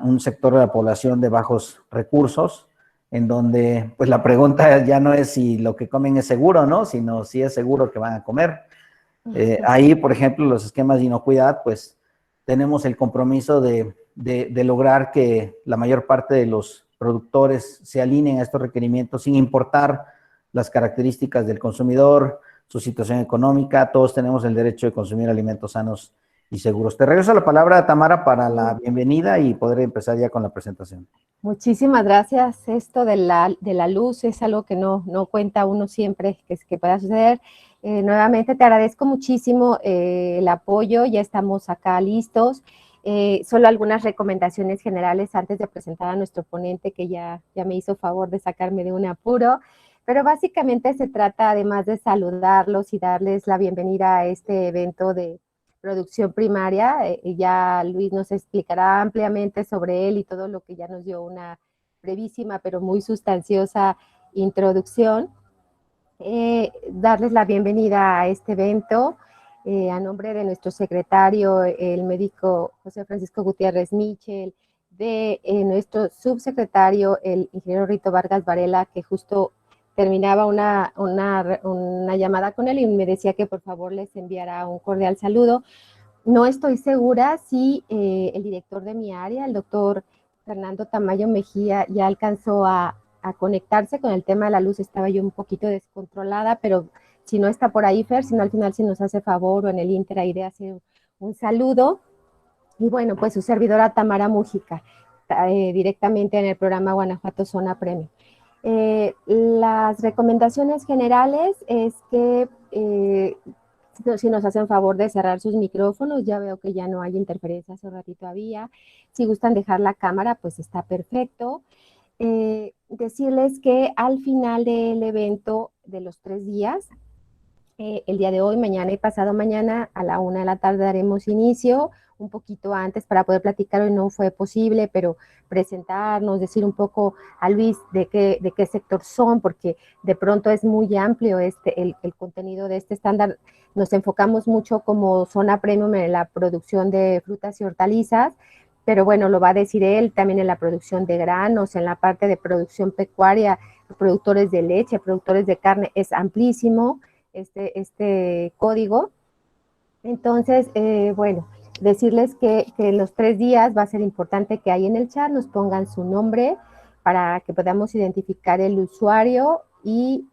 un sector de la población de bajos recursos, en donde pues la pregunta ya no es si lo que comen es seguro, ¿no? Sino si es seguro que van a comer. Ahí, por ejemplo, los esquemas de inocuidad, pues tenemos el compromiso de lograr que la mayor parte de los productores se alineen a estos requerimientos sin importar las características del consumidor, su situación económica. Todos tenemos el derecho de consumir alimentos sanos y seguros. Te regreso la palabra a Tamara para la bienvenida y poder empezar ya con la presentación. Muchísimas gracias. Esto de la luz es algo que no cuenta uno siempre que pueda suceder. Nuevamente te agradezco muchísimo el apoyo, ya estamos acá listos. Solo algunas recomendaciones generales antes de presentar a nuestro ponente que ya me hizo favor de sacarme de un apuro. Pero básicamente se trata, además de saludarlos y darles la bienvenida a este evento de producción primaria, ya Luis nos explicará ampliamente sobre él y todo lo que ya nos dio una brevísima pero muy sustanciosa introducción. Darles la bienvenida a este evento a nombre de nuestro secretario, el médico José Francisco Gutiérrez Michel, de nuestro subsecretario, el ingeniero Rito Vargas Varela, que justo terminaba una llamada con él y me decía que por favor les enviara un cordial saludo. No estoy segura si el director de mi área, el doctor Fernando Tamayo Mejía, ya alcanzó a conectarse con el tema de la luz. Estaba yo un poquito descontrolada, pero si no está por ahí, Fer, si no al final si nos hace favor o en el Inter ahí de hacer un saludo. Y bueno, pues su servidora Tamara Mújica, directamente en el programa Guanajuato Zona Premium. Las recomendaciones generales es que si nos hacen favor de cerrar sus micrófonos, ya veo que ya no hay interferencia, hace un ratito había. Si gustan dejar la cámara, pues está perfecto. Decirles que al final del evento de los 3 días, el día de hoy, mañana y pasado mañana, a la 1 de la tarde daremos inicio, un poquito antes para poder platicar. Hoy no fue posible, pero presentarnos, decir un poco a Luis de qué sector son, porque de pronto es muy amplio el contenido de este estándar. Nos enfocamos mucho como zona premium en la producción de frutas y hortalizas, pero bueno, lo va a decir él, también en la producción de granos, en la parte de producción pecuaria, productores de leche, productores de carne, es amplísimo este código. Entonces, bueno, decirles que los 3 días va a ser importante que ahí en el chat nos pongan su nombre para que podamos identificar el usuario y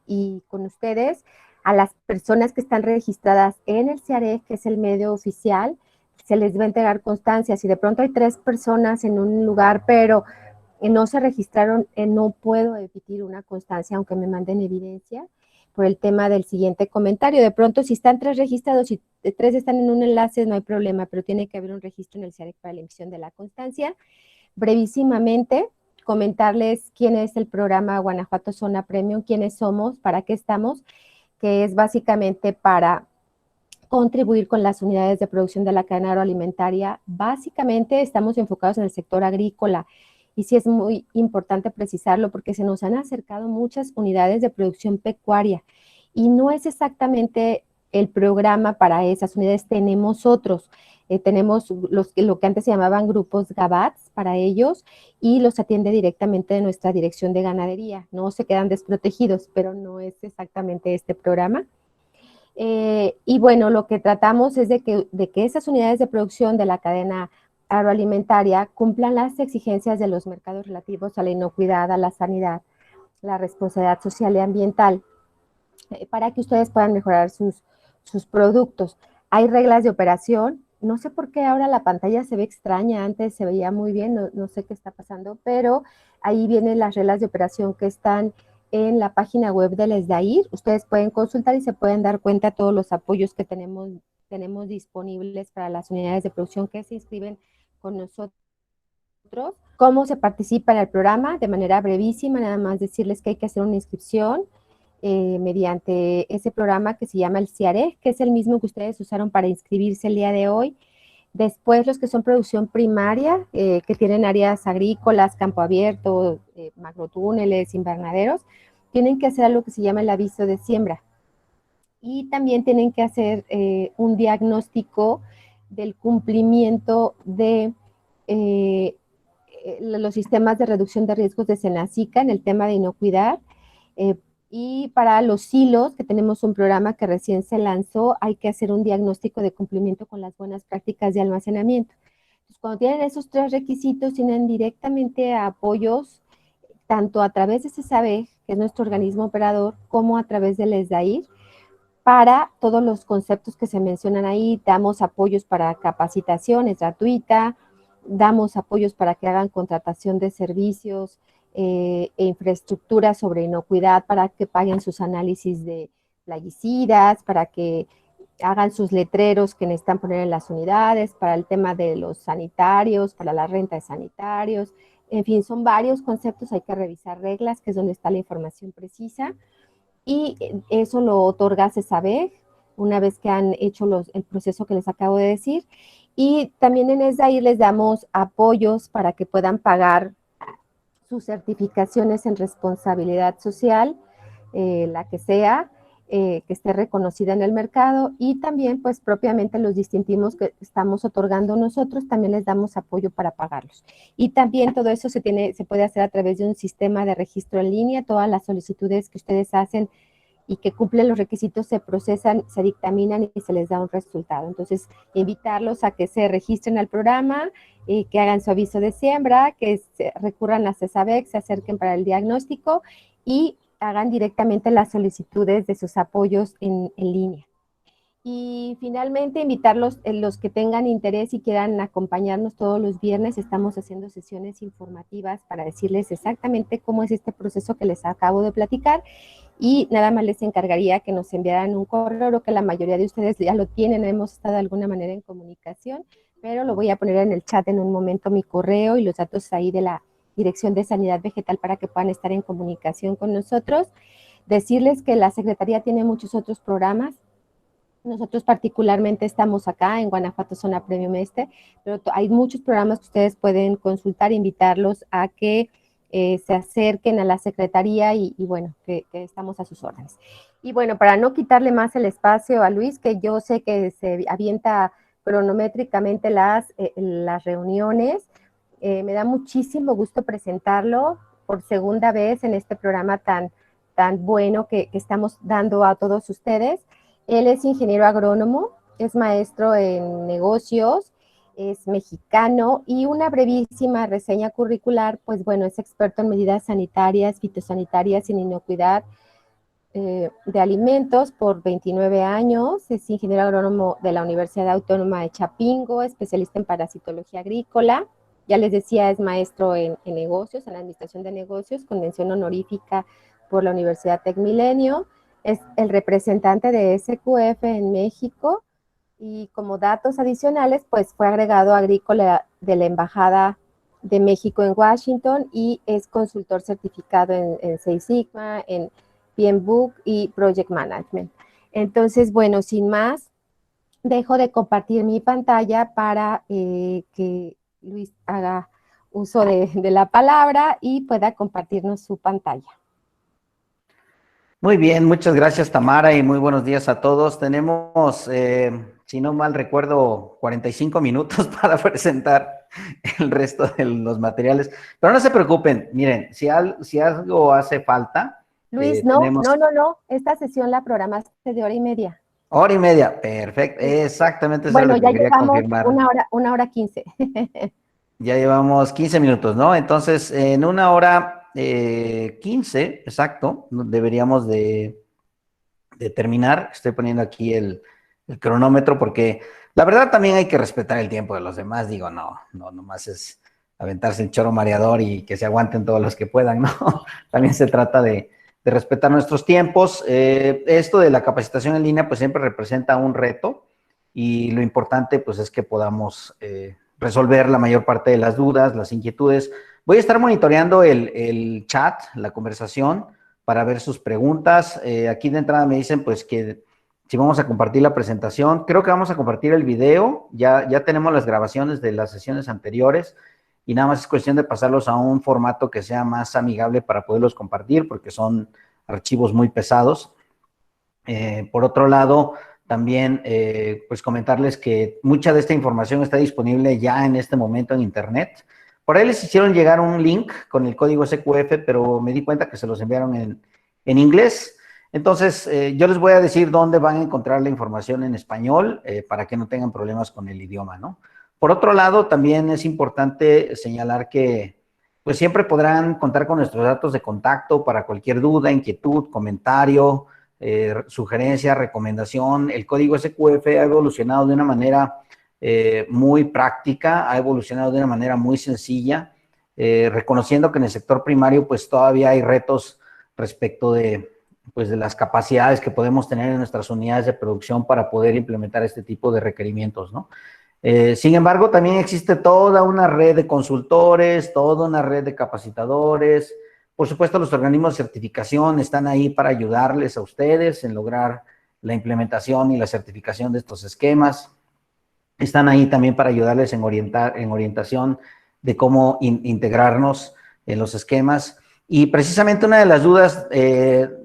con ustedes a las personas que están registradas en el CIAREG, que es el medio oficial, se les va a entregar constancia. Si de pronto hay 3 personas en un lugar, pero no se registraron, no puedo emitir una constancia aunque me manden evidencia por el tema del siguiente comentario. De pronto, si están 3 registrados y 3 están en un enlace, no hay problema, pero tiene que haber un registro en el CIAREG para la emisión de la constancia. Brevísimamente, comentarles quién es el programa Guanajuato Zona Premium, quiénes somos, para qué estamos, que es básicamente para contribuir con las unidades de producción de la cadena agroalimentaria. Básicamente estamos enfocados en el sector agrícola y sí es muy importante precisarlo porque se nos han acercado muchas unidades de producción pecuaria y no es exactamente el programa para esas unidades. Tenemos otros, tenemos lo que antes se llamaban grupos GABATS para ellos y los atiende directamente de nuestra dirección de ganadería. No se quedan desprotegidos, pero no es exactamente este programa. Y bueno, lo que tratamos es de que esas unidades de producción de la cadena agroalimentaria cumplan las exigencias de los mercados relativos a la inocuidad, a la sanidad, la responsabilidad social y ambiental, para que ustedes puedan mejorar sus productos. Hay reglas de operación. No sé por qué ahora la pantalla se ve extraña, antes se veía muy bien, no sé qué está pasando, pero ahí vienen las reglas de operación que están en la página web del SDAIR. Ustedes pueden consultar y se pueden dar cuenta de todos los apoyos que tenemos disponibles para las unidades de producción que se inscriben con nosotros. ¿Cómo se participa en el programa? De manera brevísima, nada más decirles que hay que hacer una inscripción mediante ese programa que se llama el CIAREG, que es el mismo que ustedes usaron para inscribirse el día de hoy. Después, los que son producción primaria, que tienen áreas agrícolas, campo abierto, macrotúneles, invernaderos, tienen que hacer algo que se llama el aviso de siembra. Y también tienen que hacer un diagnóstico del cumplimiento de los sistemas de reducción de riesgos de Senacica en el tema de inocuidad. Y para los silos, que tenemos un programa que recién se lanzó, hay que hacer un diagnóstico de cumplimiento con las buenas prácticas de almacenamiento. Entonces, cuando tienen esos 3 requisitos, tienen directamente apoyos, tanto a través de CESABEG, que es nuestro organismo operador, como a través del ESDAIR, para todos los conceptos que se mencionan ahí. Damos apoyos para capacitación, es gratuita, damos apoyos para que hagan contratación de servicios, e infraestructura sobre inocuidad para que paguen sus análisis de plaguicidas, para que hagan sus letreros que necesitan poner en las unidades, para el tema de los sanitarios, para la renta de sanitarios. En fin, son varios conceptos, hay que revisar reglas, que es donde está la información precisa, y eso lo otorga CESABEG una vez que han hecho el proceso que les acabo de decir. Y también en ESDAIR les damos apoyos para que puedan pagar sus certificaciones en responsabilidad social, la que sea, que esté reconocida en el mercado, y también pues propiamente los distintivos que estamos otorgando nosotros, también les damos apoyo para pagarlos. Y también todo eso se puede hacer a través de un sistema de registro en línea. Todas las solicitudes que ustedes hacen y que cumplen los requisitos se procesan, se dictaminan y se les da un resultado. Entonces, invitarlos a que se registren al programa, que hagan su aviso de siembra, que recurran a CESABEG, se acerquen para el diagnóstico y hagan directamente las solicitudes de sus apoyos en línea. Y finalmente, invitarlos, los que tengan interés y quieran acompañarnos todos los viernes, estamos haciendo sesiones informativas para decirles exactamente cómo es este proceso que les acabo de platicar, y nada más les encargaría que nos enviaran un correo. Creo que la mayoría de ustedes ya lo tienen, hemos estado de alguna manera en comunicación, pero lo voy a poner en el chat en un momento, mi correo y los datos ahí de la Dirección de Sanidad Vegetal para que puedan estar en comunicación con nosotros. Decirles que la Secretaría tiene muchos otros programas. Nosotros particularmente estamos acá en Guanajuato Zona Premium Este, pero hay muchos programas que ustedes pueden consultar, invitarlos a que se acerquen a la Secretaría y bueno, que estamos a sus órdenes. Y bueno, para no quitarle más el espacio a Luis, que yo sé que se avienta cronométricamente las reuniones, me da muchísimo gusto presentarlo por segunda vez en este programa tan bueno que estamos dando a todos ustedes. Él es ingeniero agrónomo, es maestro en negocios, es mexicano, y una brevísima reseña curricular, pues bueno, es experto en medidas sanitarias, fitosanitarias y en inocuidad de alimentos por 29 años, es ingeniero agrónomo de la Universidad Autónoma de Chapingo, especialista en parasitología agrícola. Ya les decía, es maestro en negocios, en administración de negocios, con mención honorífica por la Universidad TecMilenio. Es el representante de SQF en México, y como datos adicionales, pues fue agregado agrícola de la Embajada de México en Washington, y es consultor certificado en Six Sigma, en PMBOK y Project Management. Entonces, bueno, sin más, dejo de compartir mi pantalla para que Luis haga uso de la palabra y pueda compartirnos su pantalla. Muy bien, muchas gracias, Tamara, y muy buenos días a todos. Tenemos, si no mal recuerdo, 45 minutos para presentar el resto de los materiales, pero no se preocupen, miren, si algo hace falta, Luis, tenemos no, esta sesión la programaste de 1:30. 1:30, perfecto, exactamente eso es Bueno, lo ya que quería llevamos confirmar. 1:15. Ya llevamos 15 minutos, ¿no? Entonces, en 1:15, exacto, deberíamos de terminar. Estoy poniendo aquí el cronómetro porque la verdad también hay que respetar el tiempo de los demás. Digo, no nomás es aventarse el choro mareador y que se aguanten todos los que puedan, ¿no? También se trata de respetar nuestros tiempos. Esto de la capacitación en línea pues siempre representa un reto, y lo importante pues es que podamos resolver la mayor parte de las dudas, las inquietudes. Voy a estar monitoreando el chat, la conversación, para ver sus preguntas. Aquí de entrada me dicen pues que si vamos a compartir la presentación. Creo que vamos a compartir el video. Ya tenemos las grabaciones de las sesiones anteriores y nada más es cuestión de pasarlos a un formato que sea más amigable para poderlos compartir, porque son archivos muy pesados. Por otro lado, también pues comentarles que mucha de esta información está disponible ya en este momento en internet. Por ahí les hicieron llegar un link con el código SQF, pero me di cuenta que se los enviaron en inglés. Entonces, yo les voy a decir dónde van a encontrar la información en español para que no tengan problemas con el idioma, ¿no? Por otro lado, también es importante señalar que pues siempre podrán contar con nuestros datos de contacto para cualquier duda, inquietud, comentario, sugerencia, recomendación. El código SQF ha evolucionado de una manera muy práctica, ha evolucionado de una manera muy sencilla, reconociendo que en el sector primario pues todavía hay retos respecto pues, de las capacidades que podemos tener en nuestras unidades de producción para poder implementar este tipo de requerimientos, ¿no? Sin embargo, también existe toda una red de consultores, toda una red de capacitadores. Por supuesto, los organismos de certificación están ahí para ayudarles a ustedes en lograr la implementación y la certificación de estos esquemas. Están ahí también para ayudarles en orientación de cómo integrarnos en los esquemas. Y precisamente una de las dudas,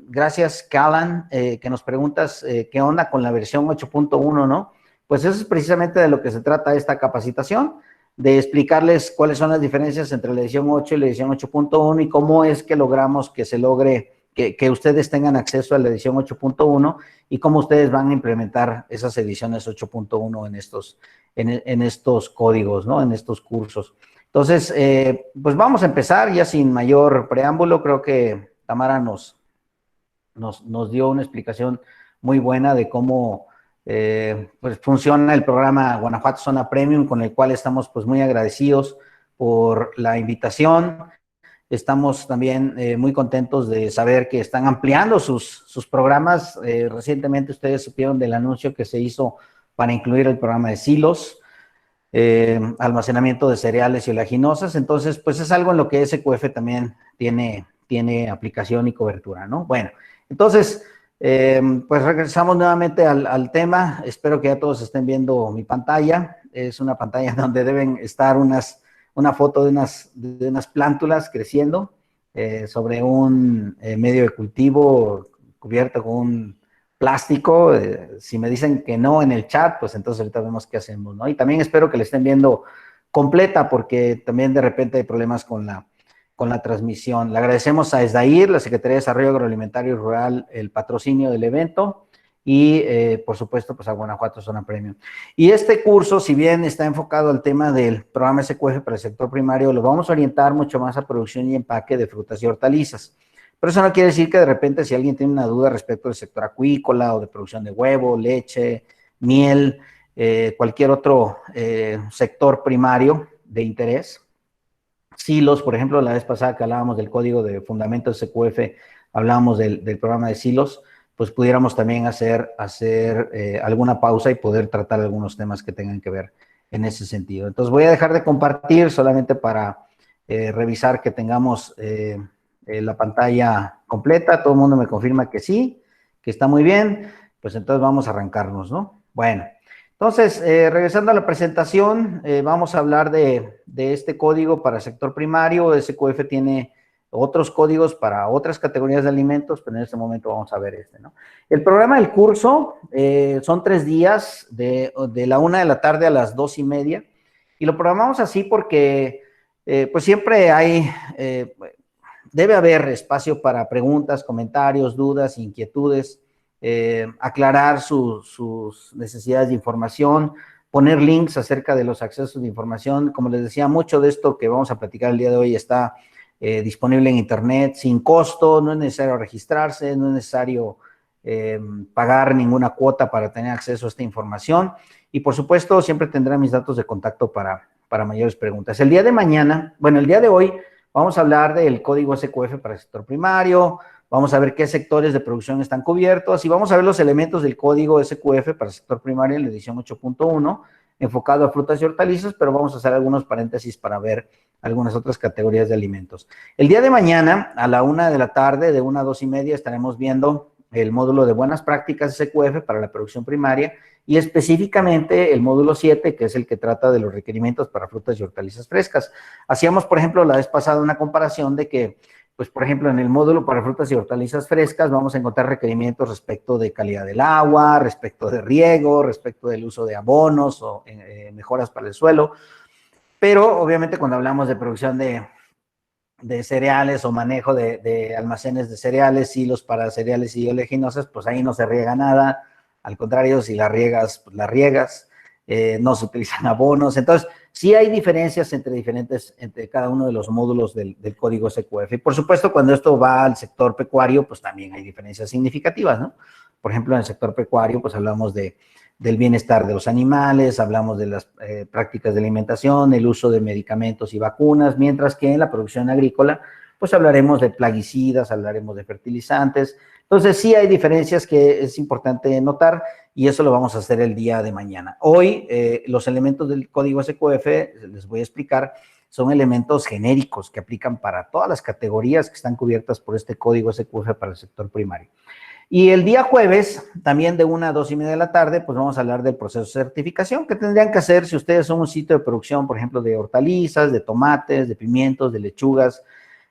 gracias, Callan, que nos preguntas qué onda con la versión 8.1, ¿no? Pues eso es precisamente de lo que se trata esta capacitación, de explicarles cuáles son las diferencias entre la edición 8 y la edición 8.1 y cómo es que logramos que se logre, que ustedes tengan acceso a la edición 8.1 y cómo ustedes van a implementar esas ediciones 8.1 en estos códigos, ¿no? En estos cursos. Entonces, pues vamos a empezar ya sin mayor preámbulo. Creo que Tamara nos dio una explicación muy buena de cómo pues funciona el programa Guanajuato Zona Premium, con el cual estamos pues muy agradecidos por la invitación. Estamos también muy contentos de saber que están ampliando sus programas. Recientemente ustedes supieron del anuncio que se hizo para incluir el programa de silos, almacenamiento de cereales y oleaginosas. Entonces, pues es algo en lo que SQF también tiene aplicación y cobertura, ¿no? Bueno, entonces, pues regresamos nuevamente al tema. Espero que ya todos estén viendo mi pantalla. Es una pantalla donde deben estar una foto de unas plántulas creciendo sobre un medio de cultivo cubierto con un plástico. Si me dicen que no en el chat, pues entonces ahorita vemos qué hacemos, ¿no? Y también espero que la estén viendo completa, porque también de repente hay problemas con la transmisión. Le agradecemos a SDAIR, la Secretaría de Desarrollo Agroalimentario y Rural, el patrocinio del evento y, por supuesto, pues a Guanajuato Zona Premium. Y este curso, si bien está enfocado al tema del programa SQF para el sector primario, lo vamos a orientar mucho más a producción y empaque de frutas y hortalizas. Pero eso no quiere decir que de repente si alguien tiene una duda respecto del sector acuícola o de producción de huevo, leche, miel, cualquier otro sector primario de interés, silos, por ejemplo, la vez pasada que hablábamos del código de fundamentos SQF, hablábamos del programa de silos, pues pudiéramos también hacer alguna pausa y poder tratar algunos temas que tengan que ver en ese sentido. Entonces voy a dejar de compartir solamente para revisar que tengamos la pantalla completa. Todo el mundo me confirma que sí, que está muy bien. Pues entonces vamos a arrancarnos, ¿no? Bueno. Entonces, regresando a la presentación, vamos a hablar de este código para el sector primario. SQF tiene otros códigos para otras categorías de alimentos, pero en este momento vamos a ver este, ¿no? El programa del curso son 3 días, de la 1 de la tarde a las 2:30, y lo programamos así porque pues siempre debe haber espacio para preguntas, comentarios, dudas, inquietudes, aclarar sus necesidades de información, poner links acerca de los accesos de información. Como les decía, mucho de esto que vamos a platicar el día de hoy está disponible en internet sin costo. No es necesario registrarse, no es necesario pagar ninguna cuota para tener acceso a esta información, y por supuesto siempre tendrán mis datos de contacto para mayores preguntas. El día de mañana, bueno, el día de hoy vamos a hablar del código SQF para el sector primario. Vamos a ver qué sectores de producción están cubiertos y vamos a ver los elementos del código SQF para el sector primario en la edición 8.1, enfocado a frutas y hortalizas, pero vamos a hacer algunos paréntesis para ver algunas otras categorías de alimentos. El día de mañana, a la 1 de la tarde, de 1 a 2:30, estaremos viendo el módulo de buenas prácticas SQF para la producción primaria y específicamente el módulo 7, que es el que trata de los requerimientos para frutas y hortalizas frescas. Hacíamos, por ejemplo, la vez pasada una comparación de que, pues, por ejemplo, en el módulo para frutas y hortalizas frescas vamos a encontrar requerimientos respecto de calidad del agua, respecto de riego, respecto del uso de abonos o mejoras para el suelo. Pero obviamente cuando hablamos de producción de cereales o manejo de almacenes de cereales, silos para cereales y oleaginosas, pues ahí no se riega nada. Al contrario, si la riegas, pues la riegas. No se utilizan abonos. Entonces, sí hay diferencias entre cada uno de los módulos del código SQF. Y por supuesto, cuando esto va al sector pecuario, pues también hay diferencias significativas, ¿no? Por ejemplo, en el sector pecuario, pues hablamos del bienestar de los animales, hablamos de las prácticas de alimentación, el uso de medicamentos y vacunas, mientras que en la producción agrícola, pues hablaremos de plaguicidas, hablaremos de fertilizantes. Entonces, sí hay diferencias que es importante notar y eso lo vamos a hacer el día de mañana. Hoy, los elementos del código SQF, les voy a explicar, son elementos genéricos que aplican para todas las categorías que están cubiertas por este código SQF para el sector primario. Y el día jueves, también de 1 a 2:30 de la tarde, pues vamos a hablar del proceso de certificación que tendrían que hacer si ustedes son un sitio de producción, por ejemplo, de hortalizas, de tomates, de pimientos, de lechugas.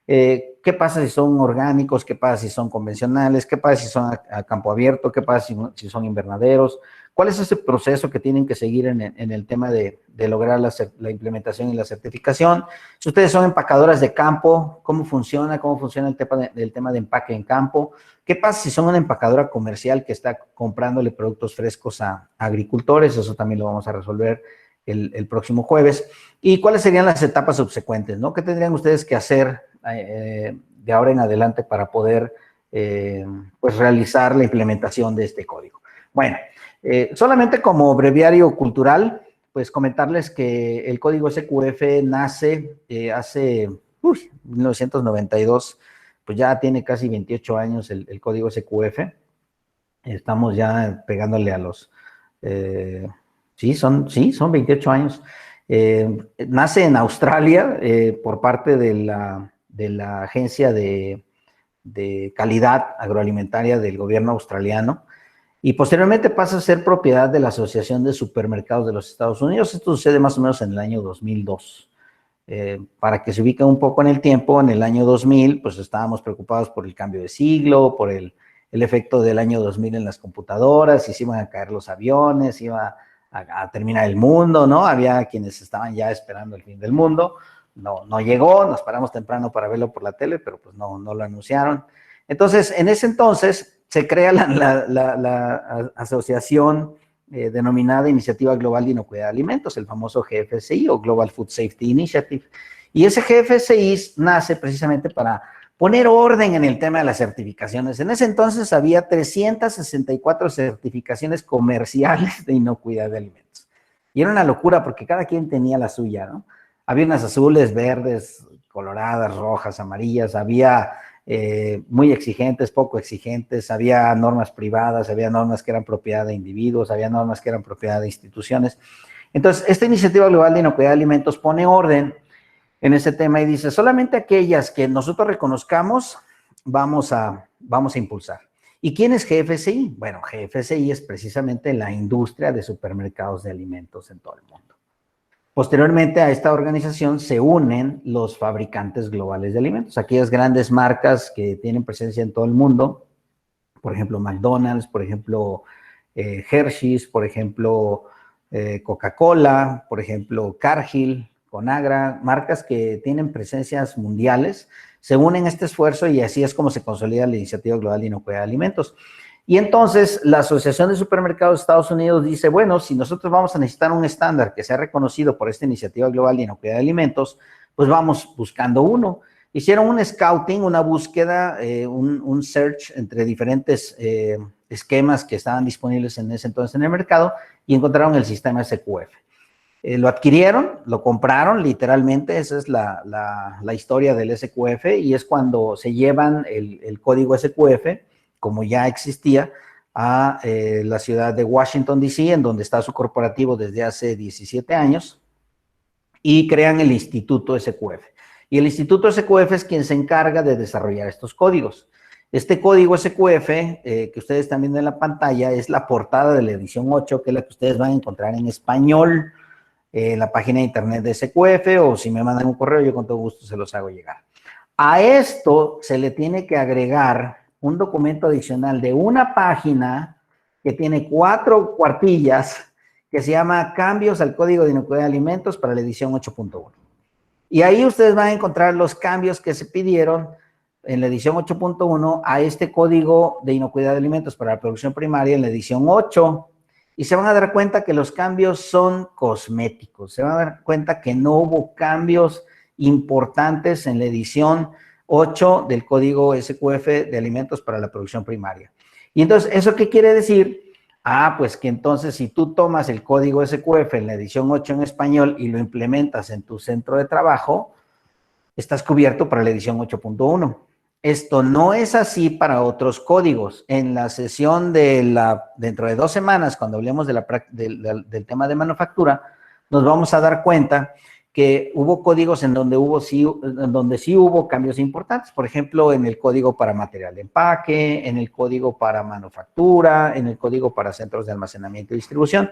¿Qué pasa si son orgánicos? ¿Qué pasa si son convencionales? ¿Qué pasa si son a campo abierto? ¿Qué pasa si son invernaderos? ¿Cuál es ese proceso que tienen que seguir en el tema de lograr la implementación y la certificación? Si ustedes son empacadoras de campo, ¿cómo funciona? ¿Cómo funciona el tema de empaque en campo? ¿Qué pasa si son una empacadora comercial que está comprándole productos frescos a agricultores? Eso también lo vamos a resolver el próximo jueves. ¿Y cuáles serían las etapas subsecuentes, ¿no? ¿Qué tendrían ustedes que hacer de ahora en adelante para poder pues realizar la implementación de este código? Bueno, solamente como breviario cultural, pues comentarles que el código SQF nace hace 1992, pues ya tiene casi 28 años el código SQF. Estamos ya pegándole a los... sí, son 28 años. Nace en Australia por parte de la Agencia de Calidad Agroalimentaria del gobierno australiano y posteriormente pasa a ser propiedad de la Asociación de Supermercados de los Estados Unidos. Esto sucede más o menos en el año 2002. Para que se ubique un poco en el tiempo, en el año 2000, pues estábamos preocupados por el cambio de siglo, por el efecto del año 2000 en las computadoras, si se iban a caer los aviones, iba a terminar el mundo, ¿no? Había quienes estaban ya esperando el fin del mundo. No llegó, nos paramos temprano para verlo por la tele, pero pues no lo anunciaron. Entonces, en ese entonces se crea la asociación denominada Iniciativa Global de Inocuidad de Alimentos, el famoso GFSI o Global Food Safety Initiative. Y ese GFSI nace precisamente para poner orden en el tema de las certificaciones. En ese entonces había 364 certificaciones comerciales de inocuidad de alimentos. Y era una locura porque cada quien tenía la suya, ¿no? Había unas azules, verdes, coloradas, rojas, amarillas, había muy exigentes, poco exigentes, había normas privadas, había normas que eran propiedad de individuos, había normas que eran propiedad de instituciones. Entonces, esta Iniciativa Global de Inocuidad de Alimentos pone orden en ese tema y dice, solamente aquellas que nosotros reconozcamos vamos a impulsar. ¿Y quién es GFSI? Bueno, GFSI es precisamente la industria de supermercados de alimentos en todo el mundo. Posteriormente a esta organización se unen los fabricantes globales de alimentos, aquellas grandes marcas que tienen presencia en todo el mundo, por ejemplo McDonald's, por ejemplo Hershey's, por ejemplo Coca-Cola, por ejemplo Cargill, Conagra, marcas que tienen presencias mundiales, se unen a este esfuerzo y así es como se consolida la Iniciativa Global de Inocuidad de Alimentos. Y entonces la Asociación de Supermercados de Estados Unidos dice, bueno, si nosotros vamos a necesitar un estándar que sea reconocido por esta Iniciativa Global de Inocuidad de Alimentos, pues vamos buscando uno. Hicieron un scouting, una búsqueda, un search entre diferentes esquemas que estaban disponibles en ese entonces en el mercado y encontraron el sistema SQF. Lo adquirieron, lo compraron literalmente, esa es la historia del SQF y es cuando se llevan el código SQF, como ya existía, a la ciudad de Washington, D.C., en donde está su corporativo desde hace 17 años, y crean el Instituto SQF. Y el Instituto SQF es quien se encarga de desarrollar estos códigos. Este código SQF, que ustedes están viendo en la pantalla, es la portada de la edición 8, que es la que ustedes van a encontrar en español en la página de internet de SQF, o si me mandan un correo, yo con todo gusto se los hago llegar. A esto se le tiene que agregar un documento adicional de una página que tiene 4 cuartillas que se llama Cambios al Código de Inocuidad de Alimentos para la edición 8.1. Y ahí ustedes van a encontrar los cambios que se pidieron en la edición 8.1 a este Código de Inocuidad de Alimentos para la Producción Primaria en la edición 8. Y se van a dar cuenta que los cambios son cosméticos. Se van a dar cuenta que no hubo cambios importantes en la edición 8 del Código SQF de Alimentos para la Producción Primaria. Y entonces, ¿eso qué quiere decir? Pues que entonces si tú tomas el código SQF en la edición 8 en español y lo implementas en tu centro de trabajo, estás cubierto para la edición 8.1. Esto no es así para otros códigos. En la sesión dentro de 2 semanas, cuando hablemos del tema de manufactura, nos vamos a dar cuenta que hubo códigos en donde sí hubo cambios importantes. Por ejemplo, en el código para material de empaque, en el código para manufactura, en el código para centros de almacenamiento y distribución.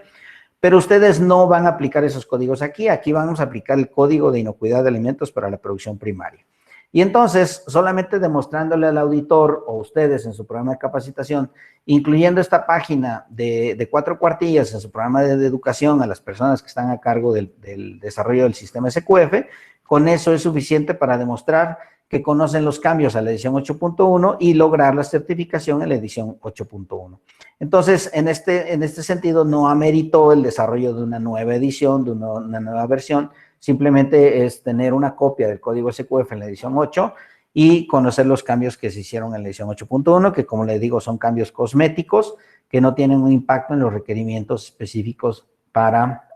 Pero ustedes no van a aplicar esos códigos aquí. Aquí vamos a aplicar el Código de Inocuidad de Alimentos para la Producción Primaria. Y entonces, solamente demostrándole al auditor o ustedes en su programa de capacitación, incluyendo esta página de 4 cuartillas en su programa de educación a las personas que están a cargo del desarrollo del sistema SQF, con eso es suficiente para demostrar que conocen los cambios a la edición 8.1 y lograr la certificación en la edición 8.1. Entonces, en este sentido, no ameritó el desarrollo de una nueva edición, de una nueva versión. Simplemente es tener una copia del código SQF en la edición 8 y conocer los cambios que se hicieron en la edición 8.1, que como les digo son cambios cosméticos que no tienen un impacto en los requerimientos específicos para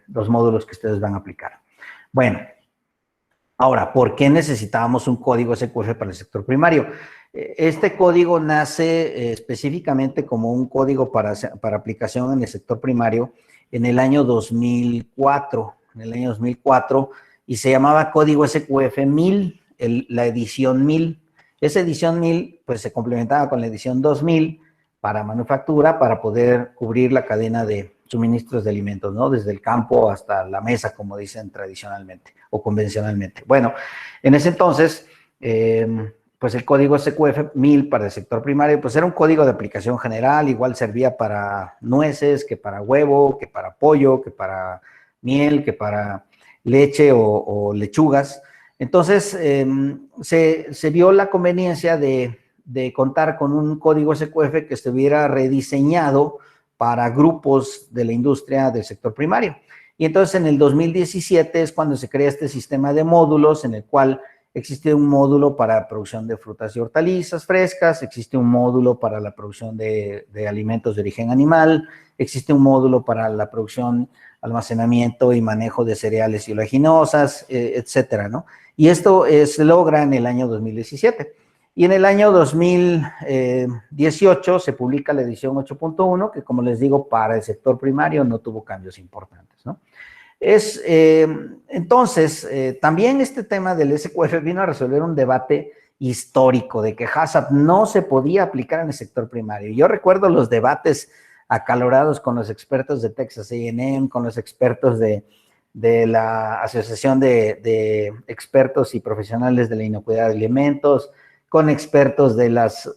los módulos que ustedes van a aplicar. Bueno, ahora, ¿por qué necesitábamos un código SQF para el sector primario? Este código nace específicamente como un código para aplicación en el sector primario en el año 2004. Y se llamaba Código SQF 1000, la edición 1000. Esa edición 1000, pues se complementaba con la edición 2000 para manufactura, para poder cubrir la cadena de suministros de alimentos, ¿no? Desde el campo hasta la mesa, como dicen tradicionalmente o convencionalmente. Bueno, en ese entonces, pues el código SQF 1000 para el sector primario, pues era un código de aplicación general, igual servía para nueces, que para huevo, que para pollo, que para miel, que para leche o lechugas. Entonces, se vio la conveniencia de contar con un código SQF que estuviera rediseñado para grupos de la industria del sector primario. Y entonces, en el 2017 es cuando se crea este sistema de módulos en el cual existe un módulo para producción de frutas y hortalizas frescas, existe un módulo para la producción de alimentos de origen animal, existe un módulo para la producción, almacenamiento y manejo de cereales y oleaginosas, etcétera, ¿no? Y esto se logra en el año 2017. Y en el año 2018 se publica la edición 8.1, que como les digo, para el sector primario no tuvo cambios importantes, ¿no? Entonces, también este tema del SQF vino a resolver un debate histórico de que HACCP no se podía aplicar en el sector primario. Yo recuerdo los debates acalorados con los expertos de Texas A&M, con los expertos de la Asociación de Expertos y Profesionales de la Inocuidad de Alimentos, con expertos de las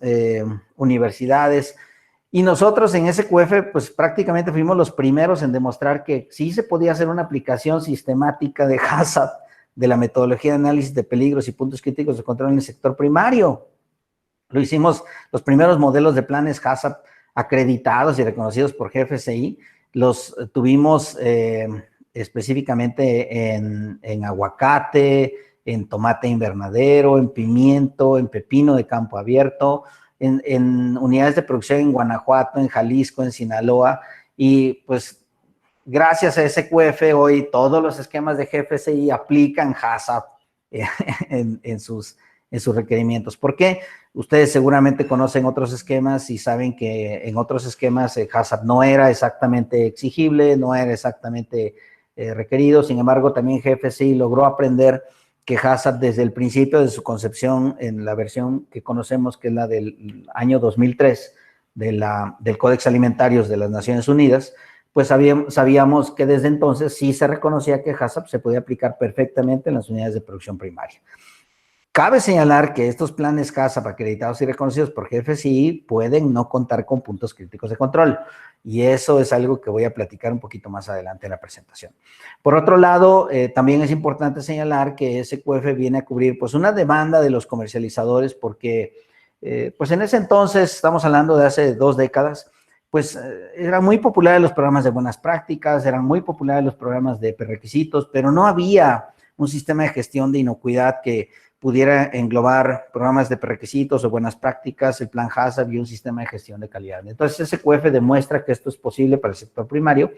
universidades. Y nosotros en SQF, pues prácticamente fuimos los primeros en demostrar que sí se podía hacer una aplicación sistemática de HACCP, de la metodología de análisis de peligros y puntos críticos de control en el sector primario. Lo hicimos, los primeros modelos de planes HACCP acreditados y reconocidos por GFCI, los tuvimos específicamente en aguacate, en tomate invernadero, en pimiento, en pepino de campo abierto, en unidades de producción en Guanajuato, en Jalisco, en Sinaloa, y pues gracias a SQF hoy todos los esquemas de GFCI aplican HACCP en sus requerimientos. ¿Por qué? Ustedes seguramente conocen otros esquemas y saben que en otros esquemas HACCP no era exactamente exigible, no era exactamente requerido. Sin embargo, también GFCI logró aprender que HACCP desde el principio de su concepción en la versión que conocemos, que es la del año 2003, del Códex Alimentarios de las Naciones Unidas, pues sabíamos que desde entonces sí se reconocía que HACCP se podía aplicar perfectamente en las unidades de producción primaria. Cabe señalar que estos planes CASAP acreditados y reconocidos por GFCI pueden no contar con puntos críticos de control. Y eso es algo que voy a platicar un poquito más adelante en la presentación. Por otro lado, también es importante señalar que SQF viene a cubrir pues una demanda de los comercializadores porque pues en ese entonces, estamos hablando de hace 2 décadas, pues eran muy populares los programas de buenas prácticas, eran muy populares los programas de prerequisitos, pero no había un sistema de gestión de inocuidad que pudiera englobar programas de prerequisitos o buenas prácticas, el plan HACCP y un sistema de gestión de calidad. Entonces, SQF demuestra que esto es posible para el sector primario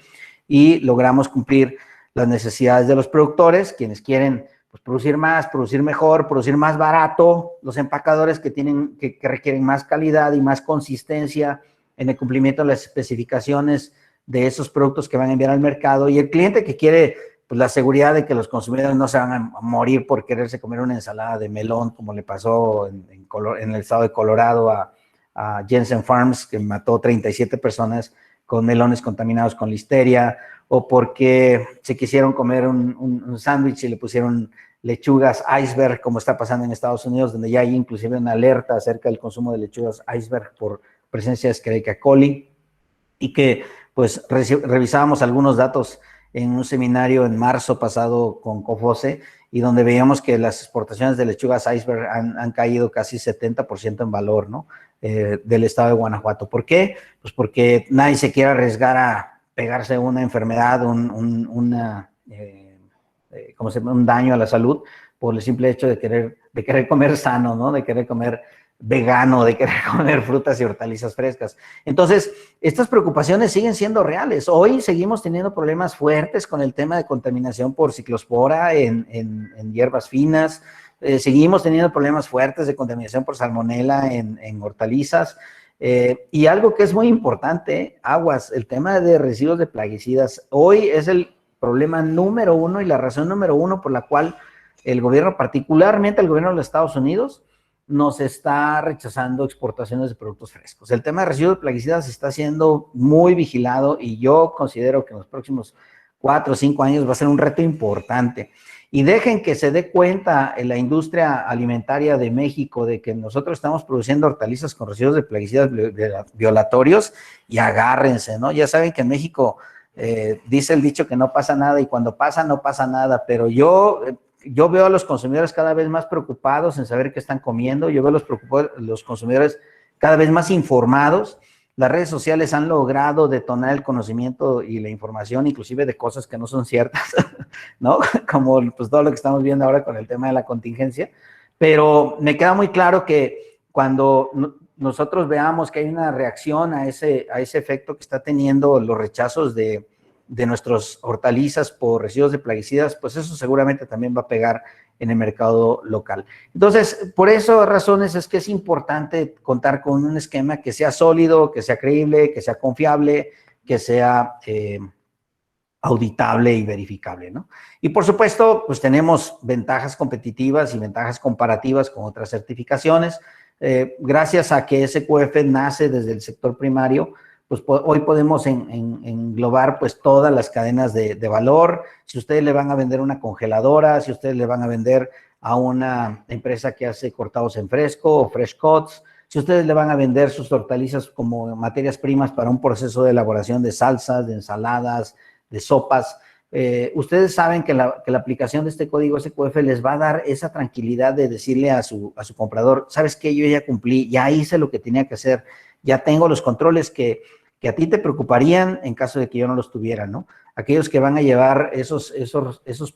y logramos cumplir las necesidades de los productores, quienes quieren pues, producir más, producir mejor, producir más barato, los empacadores que requieren más calidad y más consistencia en el cumplimiento de las especificaciones de esos productos que van a enviar al mercado, y el cliente que quiere pues la seguridad de que los consumidores no se van a morir por quererse comer una ensalada de melón, como le pasó en el estado de Colorado a Jensen Farms, que mató 37 personas con melones contaminados con listeria, o porque se quisieron comer un sándwich y le pusieron lechugas iceberg, como está pasando en Estados Unidos, donde ya hay inclusive una alerta acerca del consumo de lechugas iceberg por presencia de Escherichia coli, y que pues revisábamos algunos datos en un seminario en marzo pasado con COFOSE, y donde veíamos que las exportaciones de lechugas iceberg han caído casi 70% en valor, ¿no? Del estado de Guanajuato. ¿Por qué? Pues porque nadie se quiere arriesgar a pegarse una enfermedad, un daño a la salud por el simple hecho de querer comer sano, ¿no? De querer comer vegano, de querer comer frutas y hortalizas frescas. Entonces, estas preocupaciones siguen siendo reales. Hoy seguimos teniendo problemas fuertes con el tema de contaminación por ciclospora en hierbas finas. Seguimos teniendo problemas fuertes de contaminación por salmonela en hortalizas. Y algo que es muy importante, aguas, el tema de residuos de plaguicidas. Hoy es el problema número 1 y la razón número 1 por la cual el gobierno, particularmente el gobierno de los Estados Unidos, nos está rechazando exportaciones de productos frescos. El tema de residuos de plaguicidas está siendo muy vigilado, y yo considero que en los próximos 4 o 5 años va a ser un reto importante. Y dejen que se dé cuenta en la industria alimentaria de México de que nosotros estamos produciendo hortalizas con residuos de plaguicidas violatorios, y agárrense, ¿no? Ya saben que en México dice el dicho que no pasa nada, y cuando pasa no pasa nada, pero yo veo a los consumidores cada vez más preocupados en saber qué están comiendo. Yo veo a los consumidores cada vez más informados. Las redes sociales han logrado detonar el conocimiento y la información, inclusive de cosas que no son ciertas, ¿no? Como pues todo lo que estamos viendo ahora con el tema de la contingencia. Pero me queda muy claro que cuando nosotros veamos que hay una reacción a ese efecto que está teniendo los rechazos de nuestras hortalizas por residuos de plaguicidas, pues eso seguramente también va a pegar en el mercado local. Entonces, por esas razones es que es importante contar con un esquema que sea sólido, que sea creíble, que sea confiable, que sea auditable y verificable, ¿no? Y por supuesto, pues tenemos ventajas competitivas y ventajas comparativas con otras certificaciones. Gracias a que SQF nace desde el sector primario, pues hoy podemos englobar pues todas las cadenas de valor. Si ustedes le van a vender una congeladora, si ustedes le van a vender a una empresa que hace cortados en fresco o fresh cuts, si ustedes le van a vender sus hortalizas como materias primas para un proceso de elaboración de salsas, de ensaladas, de sopas, ustedes saben que la aplicación de este código SQF les va a dar esa tranquilidad de decirle a su comprador, ¿sabes qué? Yo ya cumplí, ya hice lo que tenía que hacer, ya tengo los controles que a ti te preocuparían en caso de que yo no los tuviera, ¿no? Aquellos que van a llevar esos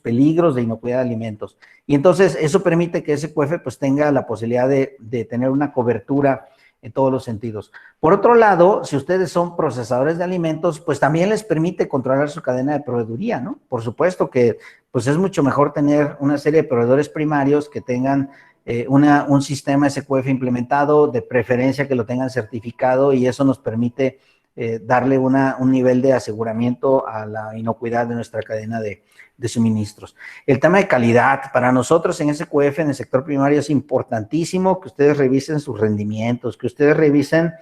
peligros de inocuidad de alimentos. Y entonces eso permite que SQF pues tenga la posibilidad de tener una cobertura en todos los sentidos. Por otro lado, si ustedes son procesadores de alimentos, pues también les permite controlar su cadena de proveeduría, ¿no? Por supuesto que pues es mucho mejor tener una serie de proveedores primarios que tengan un sistema SQF implementado, de preferencia que lo tengan certificado, y eso nos permite darle un nivel de aseguramiento a la inocuidad de nuestra cadena de suministros. El tema de calidad, para nosotros en SQF, en el sector primario, es importantísimo que ustedes revisen sus rendimientos, que ustedes revisen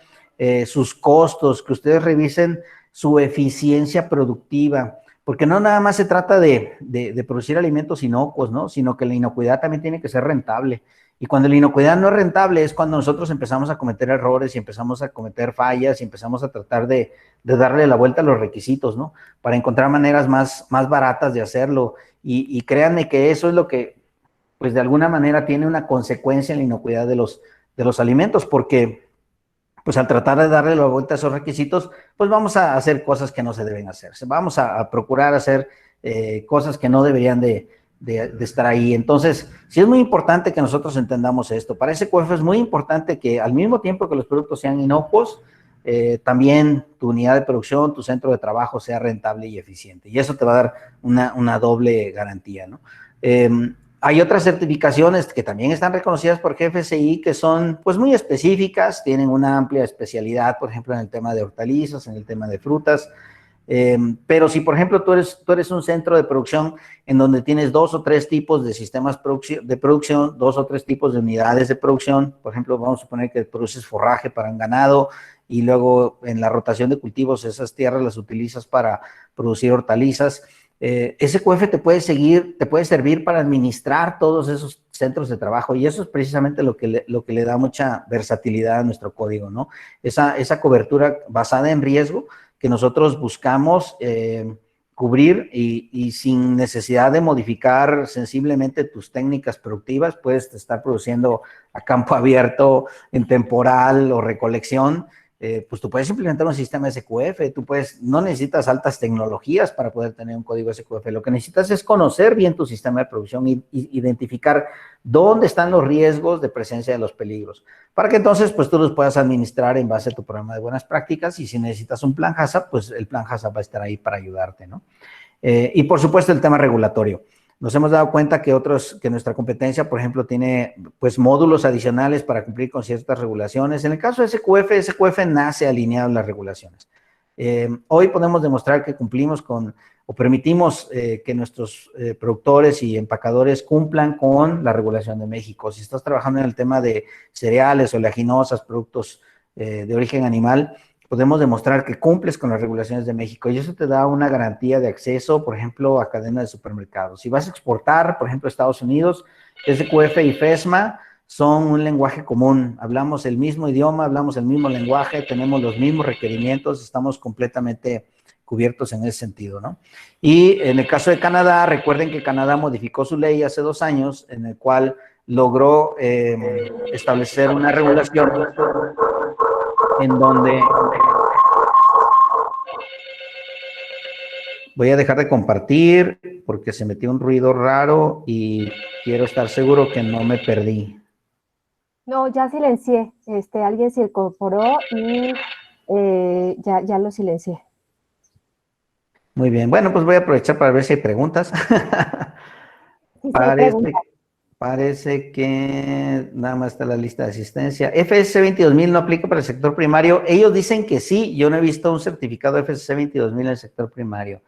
sus costos, que ustedes revisen su eficiencia productiva, porque no nada más se trata de producir alimentos inocuos, ¿no? Sino que la inocuidad también tiene que ser rentable. Y cuando la inocuidad no es rentable es cuando nosotros empezamos a cometer errores y empezamos a cometer fallas y empezamos a tratar de darle la vuelta a los requisitos, ¿no? Para encontrar maneras más baratas de hacerlo. Y créanme que eso es lo que, pues de alguna manera tiene una consecuencia en la inocuidad de los alimentos, porque pues al tratar de darle la vuelta a esos requisitos, pues vamos a hacer cosas que no se deben hacer. Vamos a procurar hacer cosas que no deberían de estar ahí. Entonces, sí es muy importante que nosotros entendamos esto. Para SQF es muy importante que al mismo tiempo que los productos sean inocuos, también tu unidad de producción, tu centro de trabajo sea rentable y eficiente. Y eso te va a dar una doble garantía, ¿no? Hay otras certificaciones que también están reconocidas por GFSI que son pues muy específicas, tienen una amplia especialidad, por ejemplo, en el tema de hortalizas, en el tema de frutas. Pero si, por ejemplo, tú eres un centro de producción en donde tienes 2 o 3 tipos de sistemas de producción, 2 o 3 tipos de unidades de producción, por ejemplo, vamos a suponer que produces forraje para un ganado y luego en la rotación de cultivos esas tierras las utilizas para producir hortalizas. SQF te puede servir para administrar todos esos centros de trabajo y eso es precisamente lo que le da mucha versatilidad a nuestro código, ¿no? Esa cobertura basada en riesgo que nosotros buscamos cubrir y sin necesidad de modificar sensiblemente tus técnicas productivas, puedes estar produciendo a campo abierto, en temporal o recolección, pues tú puedes implementar un sistema SQF, no necesitas altas tecnologías para poder tener un código SQF, lo que necesitas es conocer bien tu sistema de producción y identificar dónde están los riesgos de presencia de los peligros, para que entonces pues tú los puedas administrar en base a tu programa de buenas prácticas y si necesitas un plan HACCP, pues el plan HACCP va a estar ahí para ayudarte, ¿no? Y por supuesto el tema regulatorio. Nos hemos dado cuenta que nuestra competencia, por ejemplo, tiene pues módulos adicionales para cumplir con ciertas regulaciones. En el caso de SQF nace alineado a las regulaciones. Hoy podemos demostrar que cumplimos o permitimos que nuestros productores y empacadores cumplan con la regulación de México. Si estás trabajando en el tema de cereales, oleaginosas, productos de origen animal, podemos demostrar que cumples con las regulaciones de México y eso te da una garantía de acceso, por ejemplo, a cadenas de supermercados. Si vas a exportar, por ejemplo, a Estados Unidos, SQF y FESMA son un lenguaje común. Hablamos el mismo idioma, hablamos el mismo lenguaje, tenemos los mismos requerimientos, estamos completamente cubiertos en ese sentido, ¿no? Y en el caso de Canadá, recuerden que Canadá modificó su ley hace 2 años, en el cual logró establecer una regulación en donde voy a dejar de compartir porque se metió un ruido raro y quiero estar seguro que no me perdí. No, ya silencié. Alguien se incorporó y ya lo silencié. Muy bien. Bueno, pues voy a aprovechar para ver si hay preguntas. Sí, hay preguntas. Parece que nada más está la lista de asistencia. FSC 22000 no aplica para el sector primario. Ellos dicen que sí. Yo no he visto un certificado FSC 22000 en el sector primario.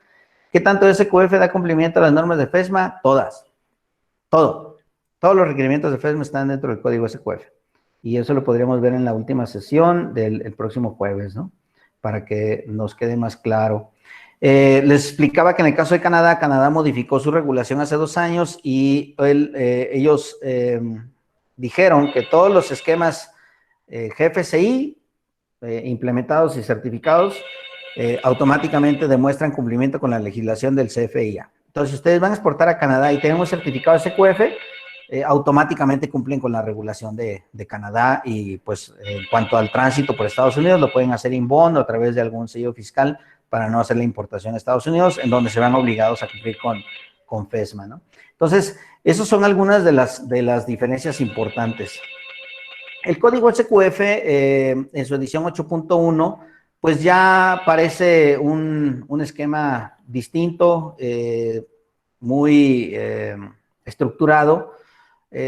¿Qué tanto SQF da cumplimiento a las normas de FESMA? Todas. Todos los requerimientos de FESMA están dentro del código SQF. Y eso lo podríamos ver en la última sesión del próximo jueves, ¿no? Para que nos quede más claro. Les explicaba que en el caso de Canadá, Canadá modificó su regulación hace 2 años y ellos dijeron que todos los esquemas GFSI implementados y certificados automáticamente demuestran cumplimiento con la legislación del CFIA. Entonces, si ustedes van a exportar a Canadá y tienen un certificado SQF, automáticamente cumplen con la regulación de Canadá y pues en cuanto al tránsito por Estados Unidos, lo pueden hacer inbound o a través de algún sello fiscal para no hacer la importación a Estados Unidos, en donde se van obligados a cumplir con FESMA, ¿no? Entonces, esas son algunas de las diferencias importantes. El código SQF, en su edición 8.1, pues ya parece un esquema distinto, muy estructurado.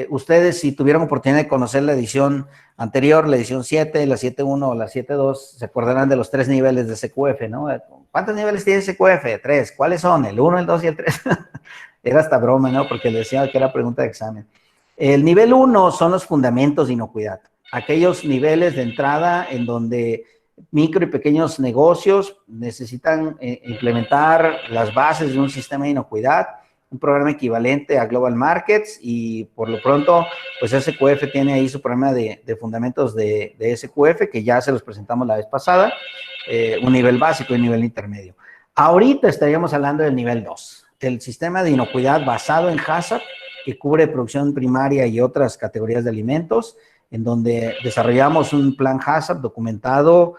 Ustedes, si tuvieron oportunidad de conocer la edición anterior, la edición 7, la 7.1 o la 7.2, se acordarán de los 3 niveles de SQF, ¿no? ¿Cuántos niveles tiene SQF? 3. ¿Cuáles son? El 1, el 2 y el 3. Era hasta broma, ¿no? Porque les decía que era pregunta de examen. El nivel 1 son los fundamentos de inocuidad. Aquellos niveles de entrada en donde micro y pequeños negocios necesitan implementar las bases de un sistema de inocuidad. un programa equivalente a Global Markets y por lo pronto, pues SQF tiene ahí su programa de fundamentos de SQF que ya se los presentamos la vez pasada, un nivel básico y un nivel intermedio. Ahorita estaríamos hablando del nivel 2, el sistema de inocuidad basado en HACCP que cubre producción primaria y otras categorías de alimentos, en donde desarrollamos un plan HACCP documentado,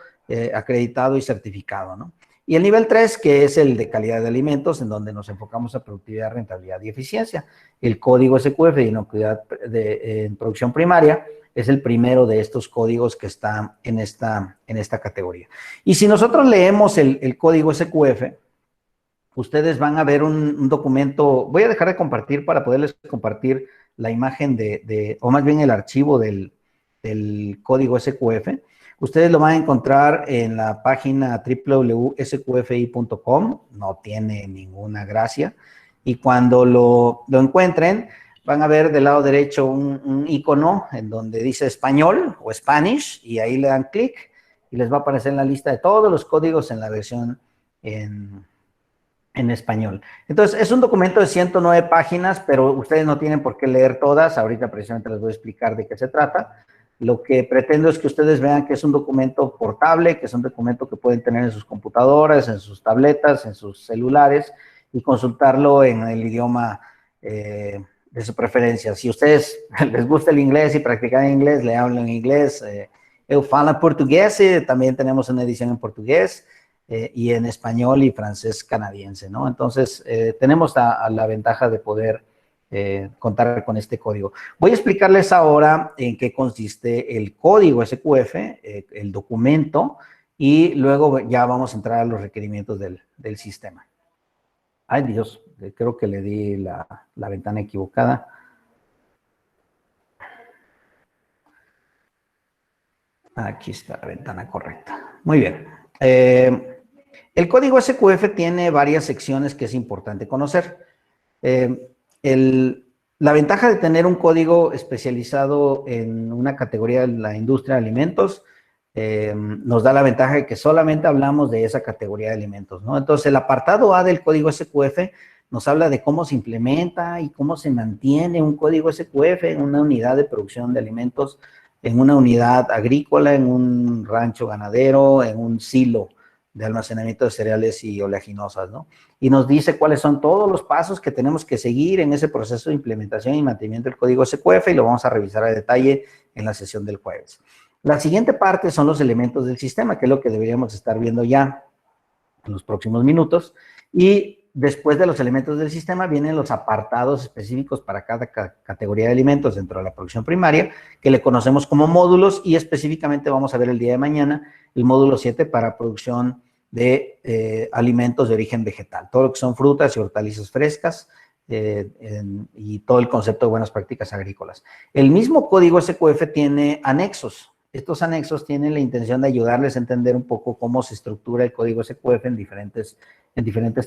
acreditado y certificado, ¿no? Y el nivel 3, que es el de calidad de alimentos, en donde nos enfocamos a productividad, rentabilidad y eficiencia. El código SQF de inocuidad en producción primaria es el primero de estos códigos que está en esta categoría. Y si nosotros leemos el código SQF, ustedes van a ver un documento, voy a dejar de compartir para poderles compartir la imagen o más bien el archivo del código SQF. Ustedes lo van a encontrar en la página www.sqfi.com, no tiene ninguna gracia. Y cuando lo encuentren, van a ver del lado derecho un icono en donde dice español o Spanish, y ahí le dan clic y les va a aparecer la lista de todos los códigos en la versión en español. Entonces, es un documento de 109 páginas, pero ustedes no tienen por qué leer todas. Ahorita precisamente les voy a explicar de qué se trata. Lo que pretendo es que ustedes vean que es un documento portable, que es un documento que pueden tener en sus computadoras, en sus tabletas, en sus celulares y consultarlo en el idioma de su preferencia. Si a ustedes les gusta el inglés y practican inglés, le hablan en inglés. Eu falo portugués, también tenemos una edición en portugués y en español y francés canadiense, ¿no? Entonces, tenemos la ventaja de poder contar con este código. Voy a explicarles ahora en qué consiste el código SQF, el documento, y luego ya vamos a entrar a los requerimientos del sistema. Ay, Dios, creo que le di la ventana equivocada. Aquí está la ventana correcta. Muy bien. El código SQF tiene varias secciones que es importante conocer. La ventaja de tener un código especializado en una categoría de la industria de alimentos nos da la ventaja de que solamente hablamos de esa categoría de alimentos, ¿no? Entonces, el apartado A del código SQF nos habla de cómo se implementa y cómo se mantiene un código SQF en una unidad de producción de alimentos, en una unidad agrícola, en un rancho ganadero, en un silo de almacenamiento de cereales y oleaginosas, ¿no? Y nos dice cuáles son todos los pasos que tenemos que seguir en ese proceso de implementación y mantenimiento del código SQF y lo vamos a revisar a detalle en la sesión del jueves. La siguiente parte son los elementos del sistema, que es lo que deberíamos estar viendo ya en los próximos minutos. Y después de los elementos del sistema vienen los apartados específicos para cada categoría de alimentos dentro de la producción primaria, que le conocemos como módulos, y específicamente vamos a ver el día de mañana el módulo 7 para producción de alimentos de origen vegetal, todo lo que son frutas y hortalizas frescas y todo el concepto de buenas prácticas agrícolas. El mismo código SQF tiene anexos. Estos anexos tienen la intención de ayudarles a entender un poco cómo se estructura el código SQF en diferentes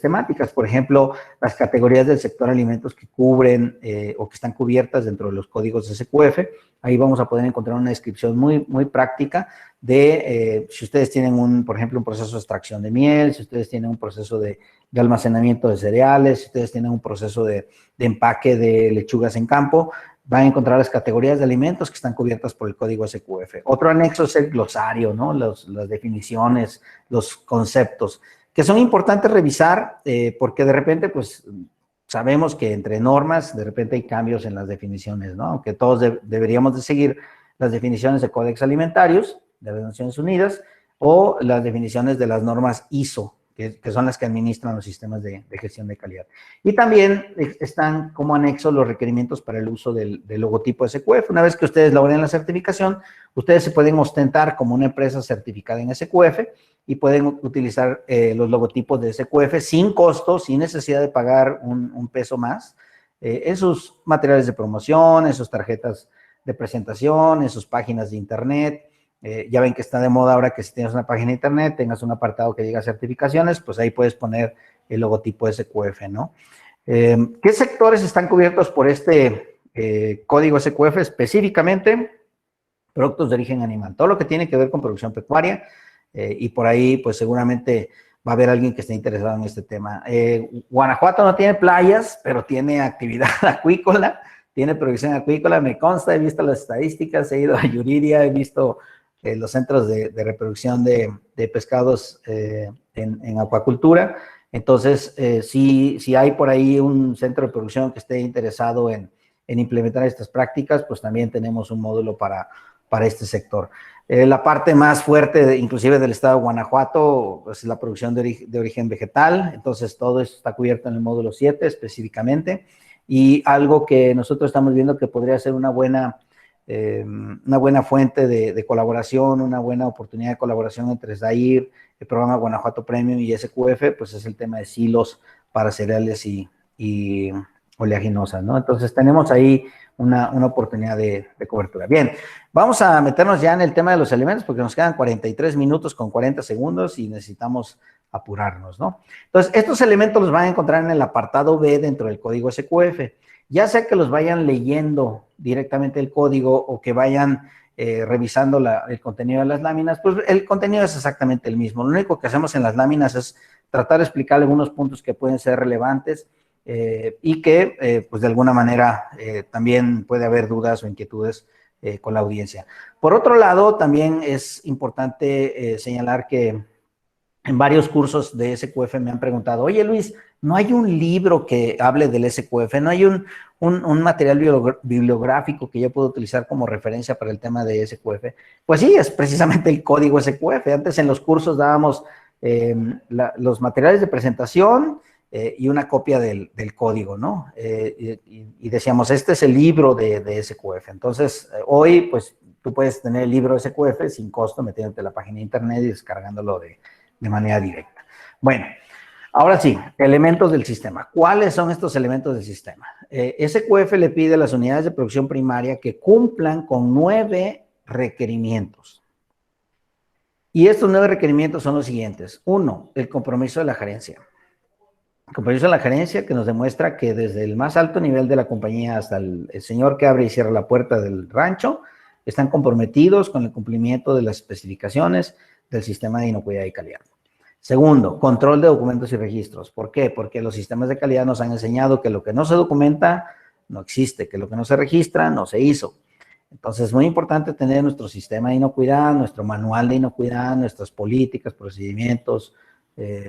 temáticas. Por ejemplo, las categorías del sector alimentos que cubren o que están cubiertas dentro de los códigos de SQF. Ahí vamos a poder encontrar una descripción muy, muy práctica de si ustedes tienen, por ejemplo, un proceso de extracción de miel, si ustedes tienen un proceso de almacenamiento de cereales, si ustedes tienen un proceso de empaque de lechugas en campo, van a encontrar las categorías de alimentos que están cubiertas por el código SQF. Otro anexo es el glosario, ¿no? Las definiciones, los conceptos, que son importantes revisar porque de repente, pues, sabemos que entre normas, de repente hay cambios en las definiciones, ¿no? Aunque todos deberíamos de seguir las definiciones de Códex Alimentarios de las Naciones Unidas o las definiciones de las normas ISO, que son las que administran los sistemas de gestión de calidad. Y también están como anexo los requerimientos para el uso del logotipo SQF. Una vez que ustedes logren la certificación, ustedes se pueden ostentar como una empresa certificada en SQF y pueden utilizar los logotipos de SQF sin costo, sin necesidad de pagar un peso más, en sus materiales de promoción, en sus tarjetas de presentación, en sus páginas de internet. Ya ven que está de moda ahora que si tienes una página de internet, tengas un apartado que diga certificaciones, pues ahí puedes poner el logotipo SQF, ¿no? ¿Qué sectores están cubiertos por este código SQF? Específicamente, productos de origen animal. Todo lo que tiene que ver con producción pecuaria y por ahí, pues seguramente va a haber alguien que esté interesado en este tema. Guanajuato no tiene playas, pero tiene actividad acuícola, tiene producción acuícola, me consta, he visto las estadísticas, he ido a Yuriria, he visto los centros de reproducción de pescados en acuacultura. Entonces, si hay por ahí un centro de producción que esté interesado en implementar estas prácticas, pues también tenemos un módulo para este sector. La parte más fuerte, inclusive del estado de Guanajuato, pues, es la producción de origen vegetal. Entonces, todo esto está cubierto en el módulo 7 específicamente. Y algo que nosotros estamos viendo que podría ser una buena fuente de colaboración, una buena oportunidad de colaboración entre SDAIR, el programa Guanajuato Premium y SQF, pues es el tema de silos para cereales y oleaginosas, ¿no? Entonces, tenemos ahí una oportunidad de cobertura. Bien, vamos a meternos ya en el tema de los elementos porque nos quedan 43 minutos con 40 segundos y necesitamos apurarnos, ¿no? Entonces, estos elementos los van a encontrar en el apartado B dentro del código SQF. Ya sea que los vayan leyendo directamente el código o que vayan revisando el contenido de las láminas, pues el contenido es exactamente el mismo. Lo único que hacemos en las láminas es tratar de explicar algunos puntos que pueden ser relevantes y que, pues de alguna manera, también puede haber dudas o inquietudes con la audiencia. Por otro lado, también es importante señalar que en varios cursos de SQF me han preguntado, oye Luis, ¿no hay un libro que hable del SQF? ¿No hay un material bibliográfico que yo puedo utilizar como referencia para el tema de SQF? Pues sí, es precisamente el código SQF. Antes en los cursos dábamos los materiales de presentación y una copia del código, ¿no? Y decíamos, este es el libro de SQF. Entonces, hoy, pues, tú puedes tener el libro SQF sin costo metiéndote a la página de internet y descargándolo de manera directa. Bueno, ahora sí, elementos del sistema. ¿Cuáles son estos elementos del sistema? SQF le pide a las unidades de producción primaria que cumplan con 9 requerimientos. Y estos 9 requerimientos son los siguientes. 1, el compromiso de la gerencia. El compromiso de la gerencia que nos demuestra que desde el más alto nivel de la compañía hasta el señor que abre y cierra la puerta del rancho, están comprometidos con el cumplimiento de las especificaciones del sistema de inocuidad y calidad. Segundo, control de documentos y registros. ¿Por qué? Porque los sistemas de calidad nos han enseñado que lo que no se documenta no existe, que lo que no se registra no se hizo. Entonces, es muy importante tener nuestro sistema de inocuidad, nuestro manual de inocuidad, nuestras políticas, procedimientos,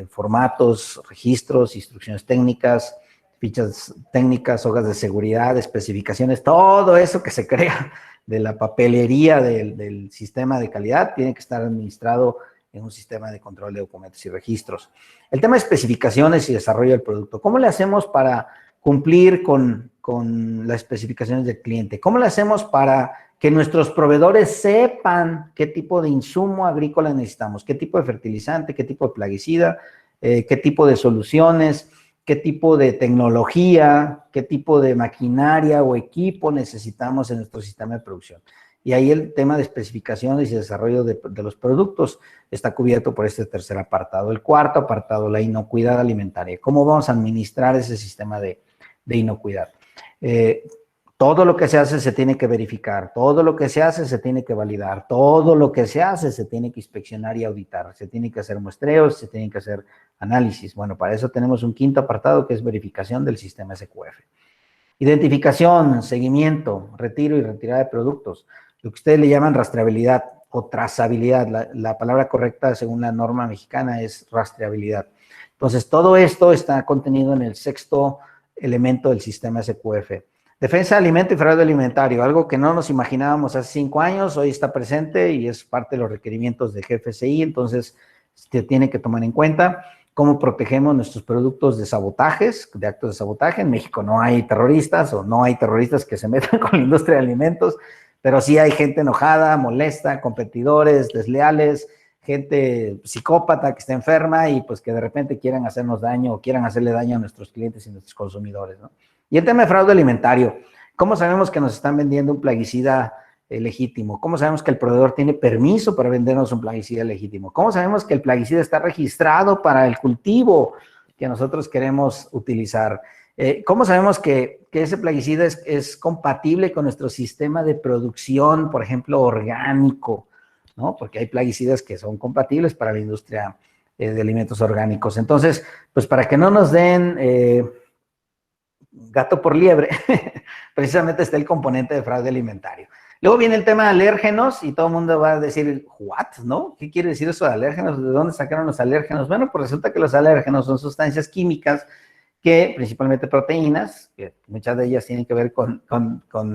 formatos, registros, instrucciones técnicas, fichas técnicas, hojas de seguridad, especificaciones, todo eso que se crea de la papelería del sistema de calidad tiene que estar administrado en un sistema de control de documentos y registros. El tema de especificaciones y desarrollo del producto. ¿Cómo le hacemos para cumplir con las especificaciones del cliente? ¿Cómo le hacemos para que nuestros proveedores sepan qué tipo de insumo agrícola necesitamos? ¿Qué tipo de fertilizante? ¿Qué tipo de plaguicida? ¿Qué tipo de soluciones? ¿Qué tipo de tecnología? ¿Qué tipo de maquinaria o equipo necesitamos en nuestro sistema de producción? Y ahí el tema de especificaciones y desarrollo de los productos está cubierto por este tercer apartado. El cuarto apartado, la inocuidad alimentaria. ¿Cómo vamos a administrar ese sistema de inocuidad? Todo lo que se hace se tiene que verificar, todo lo que se hace se tiene que validar, todo lo que se hace se tiene que inspeccionar y auditar, se tiene que hacer muestreos, se tienen que hacer análisis. Bueno, para eso tenemos un quinto apartado que es verificación del sistema SQF. Identificación, seguimiento, retiro y retirada de productos. Lo que ustedes le llaman rastreabilidad o trazabilidad. La palabra correcta según la norma mexicana es rastreabilidad. Entonces, todo esto está contenido en el sexto elemento del sistema SQF. Defensa de alimento y fraude alimentario, algo que no nos imaginábamos hace 5 años, hoy está presente y es parte de los requerimientos de GFCI, entonces se tiene que tomar en cuenta cómo protegemos nuestros productos de sabotajes, de actos de sabotaje. En México no hay terroristas o no hay terroristas que se metan con la industria de alimentos, pero sí hay gente enojada, molesta, competidores, desleales, gente psicópata que está enferma y pues que de repente quieran hacernos daño o quieran hacerle daño a nuestros clientes y nuestros consumidores, ¿no? Y el tema de fraude alimentario. ¿Cómo sabemos que nos están vendiendo un plaguicida legítimo? ¿Cómo sabemos que el proveedor tiene permiso para vendernos un plaguicida legítimo? ¿Cómo sabemos que el plaguicida está registrado para el cultivo que nosotros queremos utilizar? ¿Cómo sabemos que ese plaguicida es compatible con nuestro sistema de producción, por ejemplo, orgánico, ¿no? Porque hay plaguicidas que son compatibles para la industria de alimentos orgánicos. Entonces, pues para que no nos den gato por liebre, precisamente está el componente de fraude alimentario. Luego viene el tema de alérgenos y todo el mundo va a decir, ¿what? ¿No? ¿Qué quiere decir eso de alérgenos? ¿De dónde sacaron los alérgenos? Bueno, pues resulta que los alérgenos son sustancias químicas que, principalmente proteínas, que muchas de ellas tienen que ver con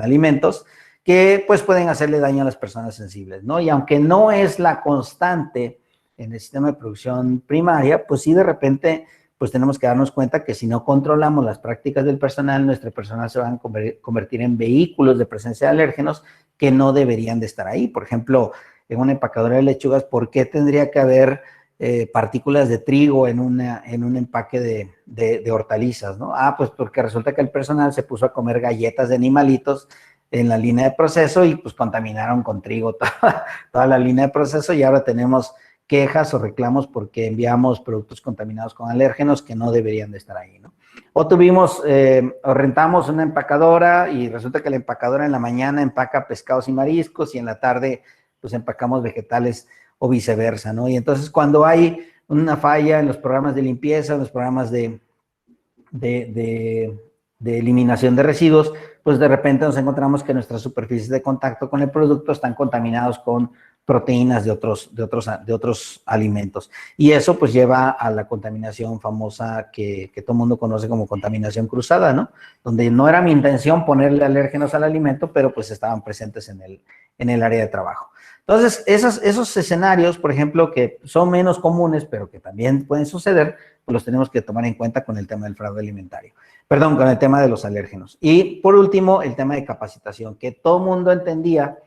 alimentos, que pues pueden hacerle daño a las personas sensibles, ¿no? Y aunque no es la constante en el sistema de producción primaria, pues sí de repente pues tenemos que darnos cuenta que si no controlamos las prácticas del personal, nuestro personal se van a convertir en vehículos de presencia de alérgenos que no deberían de estar ahí. Por ejemplo, en una empacadora de lechugas, ¿por qué tendría que haber partículas de trigo en un empaque de hortalizas, ¿no? Ah, pues porque resulta que el personal se puso a comer galletas de animalitos en la línea de proceso y pues contaminaron con trigo toda la línea de proceso y ahora tenemos quejas o reclamos porque enviamos productos contaminados con alérgenos que no deberían de estar ahí, ¿no? O o rentamos una empacadora y resulta que la empacadora en la mañana empaca pescados y mariscos y en la tarde pues empacamos vegetales o viceversa, ¿no? Y entonces cuando hay una falla en los programas de limpieza, en los programas de eliminación de residuos, pues de repente nos encontramos que nuestras superficies de contacto con el producto están contaminados con proteínas de otros alimentos. Y eso pues lleva a la contaminación famosa que todo el mundo conoce como contaminación cruzada, ¿no? Donde no era mi intención ponerle alérgenos al alimento, pero pues estaban presentes en el área de trabajo. Entonces, esos escenarios, por ejemplo, que son menos comunes, pero que también pueden suceder, pues los tenemos que tomar en cuenta con el tema del fraude alimentario. Perdón, con el tema de los alérgenos. Y por último, el tema de capacitación, que todo mundo entendía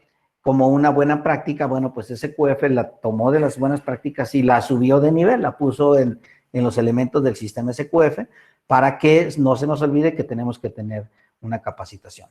como una buena práctica. Bueno, pues SQF la tomó de las buenas prácticas y la subió de nivel, la puso en los elementos del sistema SQF para que no se nos olvide que tenemos que tener una capacitación.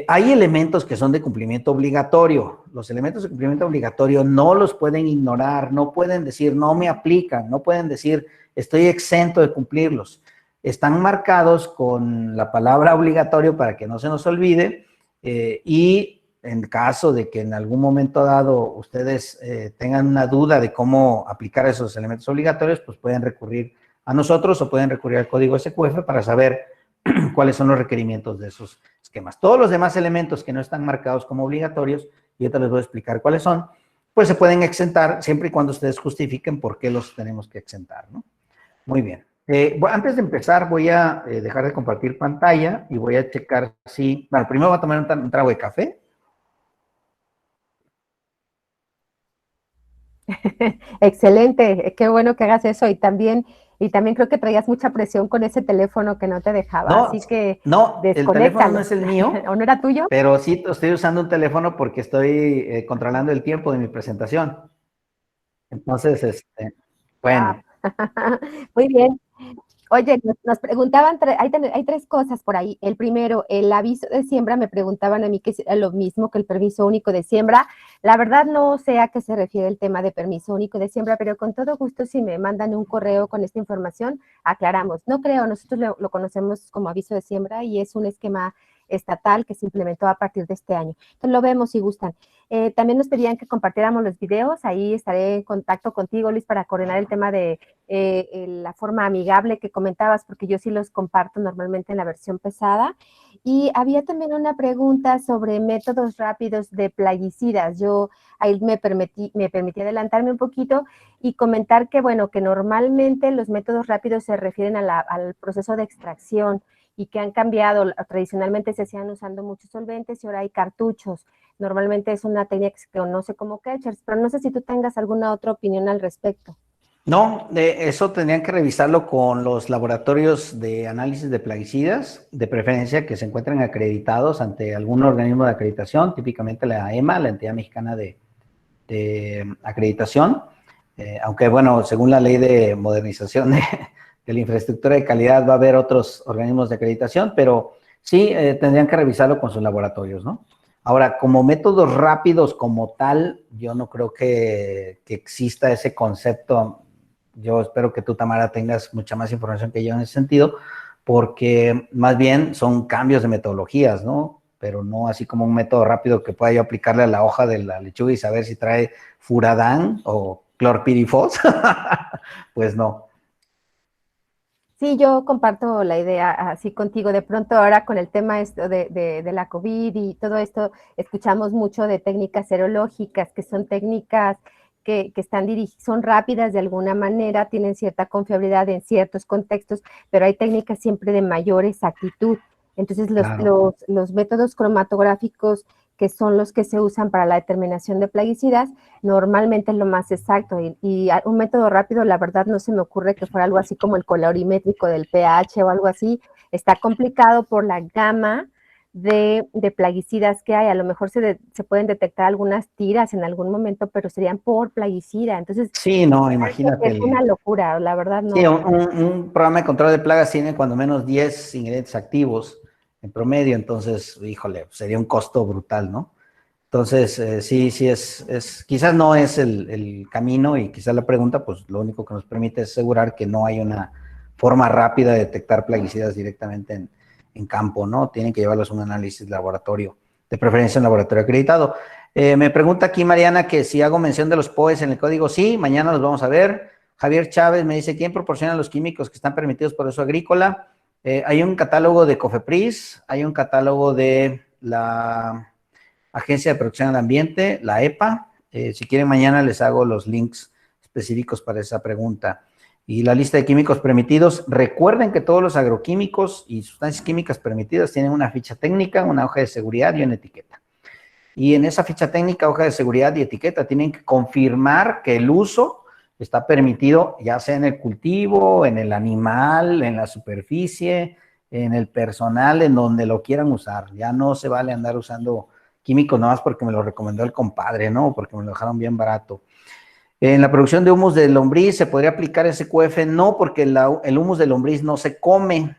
Hay elementos que son de cumplimiento obligatorio. Los elementos de cumplimiento obligatorio no los pueden ignorar, no pueden decir no me aplican, no pueden decir estoy exento de cumplirlos. Están marcados con la palabra obligatorio para que no se nos olvide y en caso de que en algún momento dado ustedes tengan una duda de cómo aplicar esos elementos obligatorios, pues pueden recurrir a nosotros o pueden recurrir al código SQF para saber cuáles son los requerimientos de esos esquemas. Todos los demás elementos que no están marcados como obligatorios, y ahorita les voy a explicar cuáles son, pues se pueden exentar siempre y cuando ustedes justifiquen por qué los tenemos que exentar, ¿no? Muy bien. Antes de empezar voy a dejar de compartir pantalla y voy a checar si... Bueno, primero voy a tomar un trago de café. Excelente, qué bueno que hagas eso y también creo que traías mucha presión con ese teléfono que no te dejaba, No, así que no, el teléfono no es el mío. ¿O no era tuyo? Pero sí estoy usando un teléfono porque estoy controlando el tiempo de mi presentación. Entonces, bueno. Muy bien. Oye, nos preguntaban, hay tres cosas por ahí. El primero, el aviso de siembra, me preguntaban a mí que es lo mismo que el permiso único de siembra. La verdad no sé a qué se refiere el tema de permiso único de siembra, pero con todo gusto si me mandan un correo con esta información, aclaramos. No creo, nosotros lo conocemos como aviso de siembra y es un esquema estatal que se implementó a partir de este año. Entonces lo vemos si gustan. También nos pedían que compartiéramos los videos, ahí estaré en contacto contigo, Luis, para coordinar el tema de la forma amigable que comentabas, porque yo sí los comparto normalmente en la versión pesada. Y había también una pregunta sobre métodos rápidos de plaguicidas. Yo ahí me permití adelantarme un poquito y comentar que, bueno, que normalmente los métodos rápidos se refieren al proceso de extracción y que han cambiado. Tradicionalmente se hacían usando muchos solventes y ahora hay cartuchos. Normalmente es una técnica que se conoce como Ketchers, pero no sé si tú tengas alguna otra opinión al respecto. No, eso tendrían que revisarlo con los laboratorios de análisis de plaguicidas, de preferencia que se encuentren acreditados ante algún organismo de acreditación, típicamente la EMA, la Entidad Mexicana de Acreditación, aunque bueno, según la ley de modernización de la infraestructura de calidad va a haber otros organismos de acreditación, pero sí tendrían que revisarlo con sus laboratorios, ¿no? Ahora, como métodos rápidos como tal, yo no creo que exista ese concepto. Yo espero que tú, Tamara, tengas mucha más información que yo en ese sentido, porque más bien son cambios de metodologías, ¿no? Pero no así como un método rápido que pueda yo aplicarle a la hoja de la lechuga y saber si trae furadán o clorpirifos, pues no. Sí, yo comparto la idea así contigo. De pronto ahora con el tema esto de la COVID y todo esto, escuchamos mucho de técnicas serológicas, que son técnicas que están son rápidas de alguna manera, tienen cierta confiabilidad en ciertos contextos, pero hay técnicas siempre de mayor exactitud. Entonces Claro. los métodos cromatográficos, que son los que se usan para la determinación de plaguicidas, normalmente es lo más exacto y un método rápido, la verdad no se me ocurre que fuera algo así como el colorimétrico del pH o algo así. Está complicado por la gama de plaguicidas que hay. A lo mejor se pueden detectar algunas tiras en algún momento, pero serían por plaguicida. Entonces, Sí, no, imagínate. es una locura, la verdad Sí, no. un programa de control de plagas tiene cuando menos 10 ingredientes activos en promedio, entonces, híjole, sería un costo brutal, ¿no? Entonces, sí, quizás no es el camino y quizás la pregunta, pues lo único que nos permite es asegurar que no hay una forma rápida de detectar plaguicidas directamente en campo, ¿no? Tienen que llevarlos a un análisis de laboratorio, de preferencia un laboratorio acreditado. Me pregunta aquí Mariana que si hago mención de los POEs en el código, sí, mañana los vamos a ver. Javier Chávez me dice, ¿quién proporciona los químicos que están permitidos por uso agrícola? Hay un catálogo de COFEPRIS, hay un catálogo de la Agencia de Protección al Ambiente, la EPA. Si quieren, mañana les hago los links específicos para esa pregunta. Y la lista de químicos permitidos. Recuerden que todos los agroquímicos y sustancias químicas permitidas tienen una ficha técnica, una hoja de seguridad y una etiqueta. Y en esa ficha técnica, hoja de seguridad y etiqueta tienen que confirmar que el uso está permitido, ya sea en el cultivo, en el animal, en la superficie, en el personal, en donde lo quieran usar. Ya no se vale andar usando químicos nomás porque me lo recomendó el compadre, ¿no? Porque me lo dejaron bien barato. En la producción de humus de lombriz, ¿se podría aplicar SQF? No, porque el humus de lombriz no se come,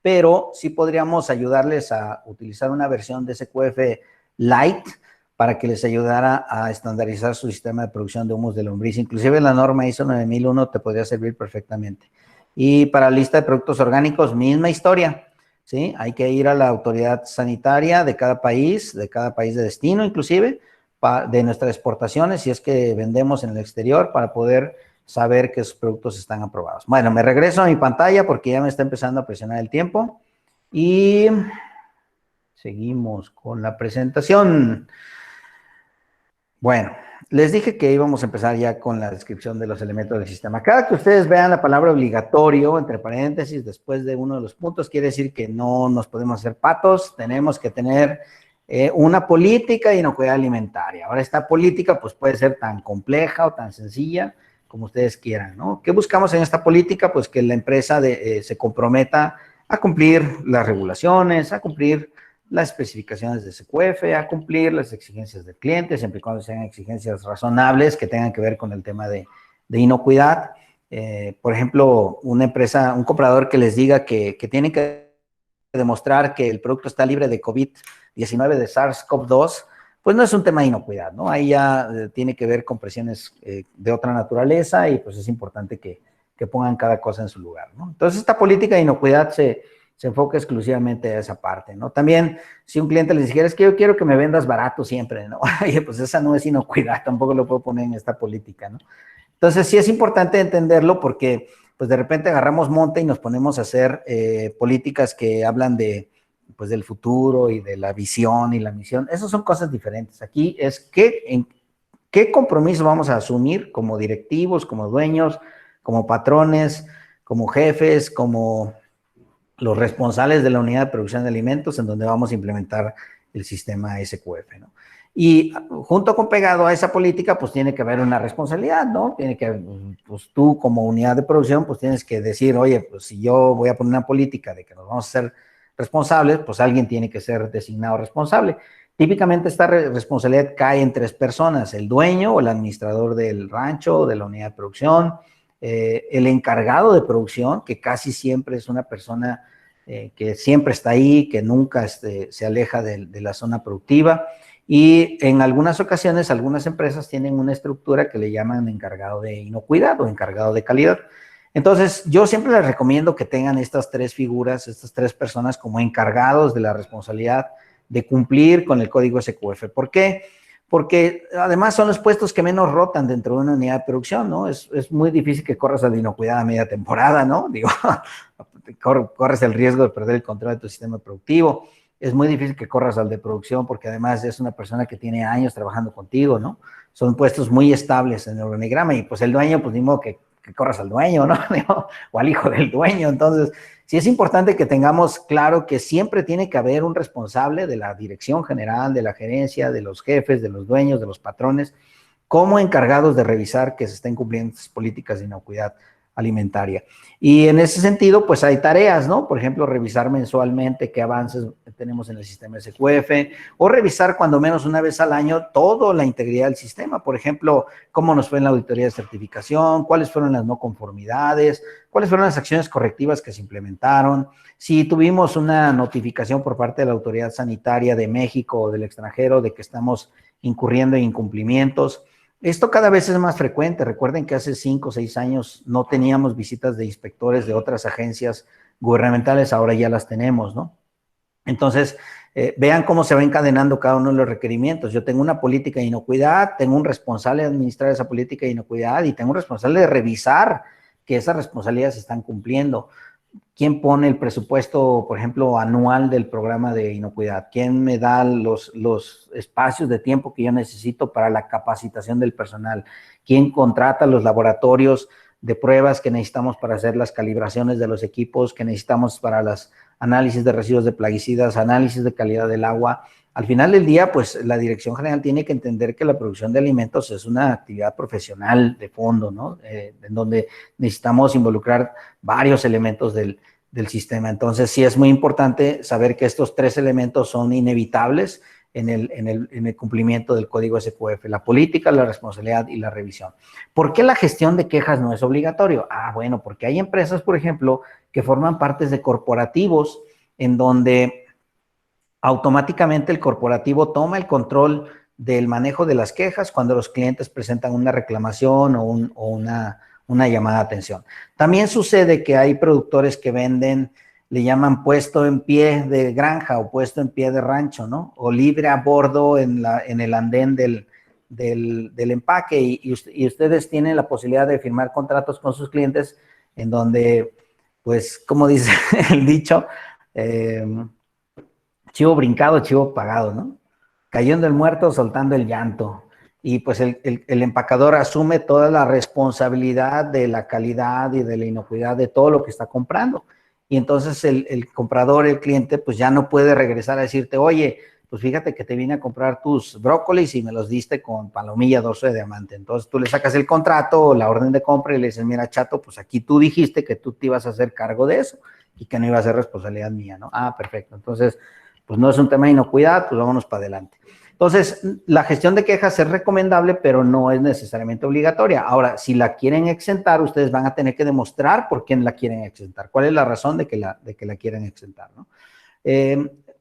pero sí podríamos ayudarles a utilizar una versión de SQF Light para que les ayudara a estandarizar su sistema de producción de humus de lombriz. Inclusive la norma ISO 9001 te podría servir perfectamente. Y para la lista de productos orgánicos, misma historia, ¿sí? Hay que ir a la autoridad sanitaria de cada país de destino inclusive, de nuestras exportaciones, si es que vendemos en el exterior, para poder saber que sus productos están aprobados. Bueno, me regreso a mi pantalla porque ya me está empezando a presionar el tiempo y seguimos con la presentación. Bueno, les dije que íbamos a empezar ya con la descripción de los elementos del sistema. Cada que ustedes vean la palabra obligatorio, entre paréntesis, después de uno de los puntos, quiere decir que no nos podemos hacer patos, tenemos que tener una política de inocuidad alimentaria. Ahora, esta política pues puede ser tan compleja o tan sencilla como ustedes quieran, ¿no? ¿Qué buscamos en esta política? Pues que la empresa se comprometa a cumplir las regulaciones, a cumplir las especificaciones de SQF, a cumplir las exigencias del cliente, siempre y cuando sean exigencias razonables que tengan que ver con el tema de inocuidad. Por ejemplo, una empresa, un comprador que les diga que tienen que demostrar que el producto está libre de COVID-19, de SARS-CoV-2, pues no es un tema de inocuidad, ¿no? Ahí ya tiene que ver con presiones de otra naturaleza y pues es importante que pongan cada cosa en su lugar, ¿no? Entonces, esta política de inocuidad se enfoca exclusivamente a esa parte, ¿no? También, si un cliente les dijera, es que yo quiero que me vendas barato siempre, ¿no? Oye, pues esa no es inocuidad, tampoco lo puedo poner en esta política, ¿no? Entonces, sí es importante entenderlo porque, pues, de repente agarramos monte y nos ponemos a hacer políticas que hablan pues, del futuro y de la visión y la misión. Esas son cosas diferentes. Aquí es qué compromiso vamos a asumir como directivos, como dueños, como patrones, como jefes, como los responsables de la unidad de producción de alimentos en donde vamos a implementar el sistema SQF, ¿no? Y junto con pegado a esa política, pues tiene que haber una responsabilidad, ¿no? Tiene que, pues tú como unidad de producción, pues tienes que decir, oye, pues si yo voy a poner una política de que nos vamos a ser responsables, pues alguien tiene que ser designado responsable. Típicamente esta responsabilidad cae en tres personas, el dueño o el administrador del rancho o de la unidad de producción, el encargado de producción, que casi siempre es una persona que siempre está ahí, que nunca se aleja de la zona productiva, y en algunas ocasiones algunas empresas tienen una estructura que le llaman encargado de inocuidad o encargado de calidad. Entonces, yo siempre les recomiendo que tengan estas tres figuras, estas tres personas como encargados de la responsabilidad de cumplir con el código SQF. ¿Por qué? porque además son los puestos que menos rotan dentro de una unidad de producción, ¿no? Es muy difícil que corras al de inocuidad a media temporada, ¿no? Digo, corres el riesgo de perder el control de tu sistema productivo. Es muy difícil que corras al de producción porque además es una persona que tiene años trabajando contigo, ¿no? Son puestos muy estables en el organigrama y pues el dueño, pues ni modo que corras al dueño, ¿no? O al hijo del dueño. Entonces, sí es importante que tengamos claro que siempre tiene que haber un responsable de la dirección general, de la gerencia, de los jefes, de los dueños, de los patrones, como encargados de revisar que se estén cumpliendo estas políticas de inocuidad alimentaria. Y en ese sentido, pues hay tareas, ¿no? Por ejemplo, revisar mensualmente qué avances tenemos en el sistema SQF o revisar cuando menos una vez al año toda la integridad del sistema. Por ejemplo, cómo nos fue en la auditoría de certificación, cuáles fueron las no conformidades, cuáles fueron las acciones correctivas que se implementaron, si tuvimos una notificación por parte de la Autoridad Sanitaria de México o del extranjero de que estamos incurriendo en incumplimientos. Esto cada vez es más frecuente. Recuerden que hace 5 o 6 años no teníamos visitas de inspectores de otras agencias gubernamentales, ahora ya las tenemos, ¿no? Entonces, vean cómo se va encadenando cada uno de los requerimientos. Yo tengo una política de inocuidad, tengo un responsable de administrar esa política de inocuidad y tengo un responsable de revisar que esas responsabilidades se están cumpliendo. ¿Quién pone el presupuesto, por ejemplo, anual del programa de inocuidad? ¿Quién me da los espacios de tiempo que yo necesito para la capacitación del personal? ¿Quién contrata los laboratorios de pruebas que necesitamos para hacer las calibraciones de los equipos, que necesitamos para los análisis de residuos de plaguicidas, análisis de calidad del agua? Al final del día, pues la Dirección General tiene que entender que la producción de alimentos es una actividad profesional de fondo, ¿no? En donde necesitamos involucrar varios elementos del sistema. Entonces, sí es muy importante saber que estos 3 elementos son inevitables en el cumplimiento del código SQF: la política, la responsabilidad y la revisión. ¿Por qué la gestión de quejas no es obligatorio? Bueno, porque hay empresas, por ejemplo, que forman partes de corporativos en donde automáticamente el corporativo toma el control del manejo de las quejas cuando los clientes presentan una reclamación o una llamada de atención. También sucede que hay productores que venden, le llaman puesto en pie de granja o puesto en pie de rancho, ¿no? O libre a bordo en el andén del empaque y ustedes tienen la posibilidad de firmar contratos con sus clientes en donde, pues, como dice el dicho, chivo brincado, chivo pagado, ¿no? Cayendo el muerto, soltando el llanto. Y pues el empacador asume toda la responsabilidad de la calidad y de la inocuidad de todo lo que está comprando. Y entonces el comprador, el cliente, pues ya no puede regresar a decirte, oye, pues fíjate que te vine a comprar tus brócolis y me los diste con palomilla dorso de diamante. Entonces tú le sacas el contrato, la orden de compra y le dices, mira, chato, pues aquí tú dijiste que tú te ibas a hacer cargo de eso y que no iba a ser responsabilidad mía, ¿no? Perfecto. Entonces, pues no es un tema de inocuidad, pues vámonos para adelante. Entonces, la gestión de quejas es recomendable, pero no es necesariamente obligatoria. Ahora, si la quieren exentar, ustedes van a tener que demostrar por qué la quieren exentar. ¿Cuál es la razón de que la quieren exentar, ¿no?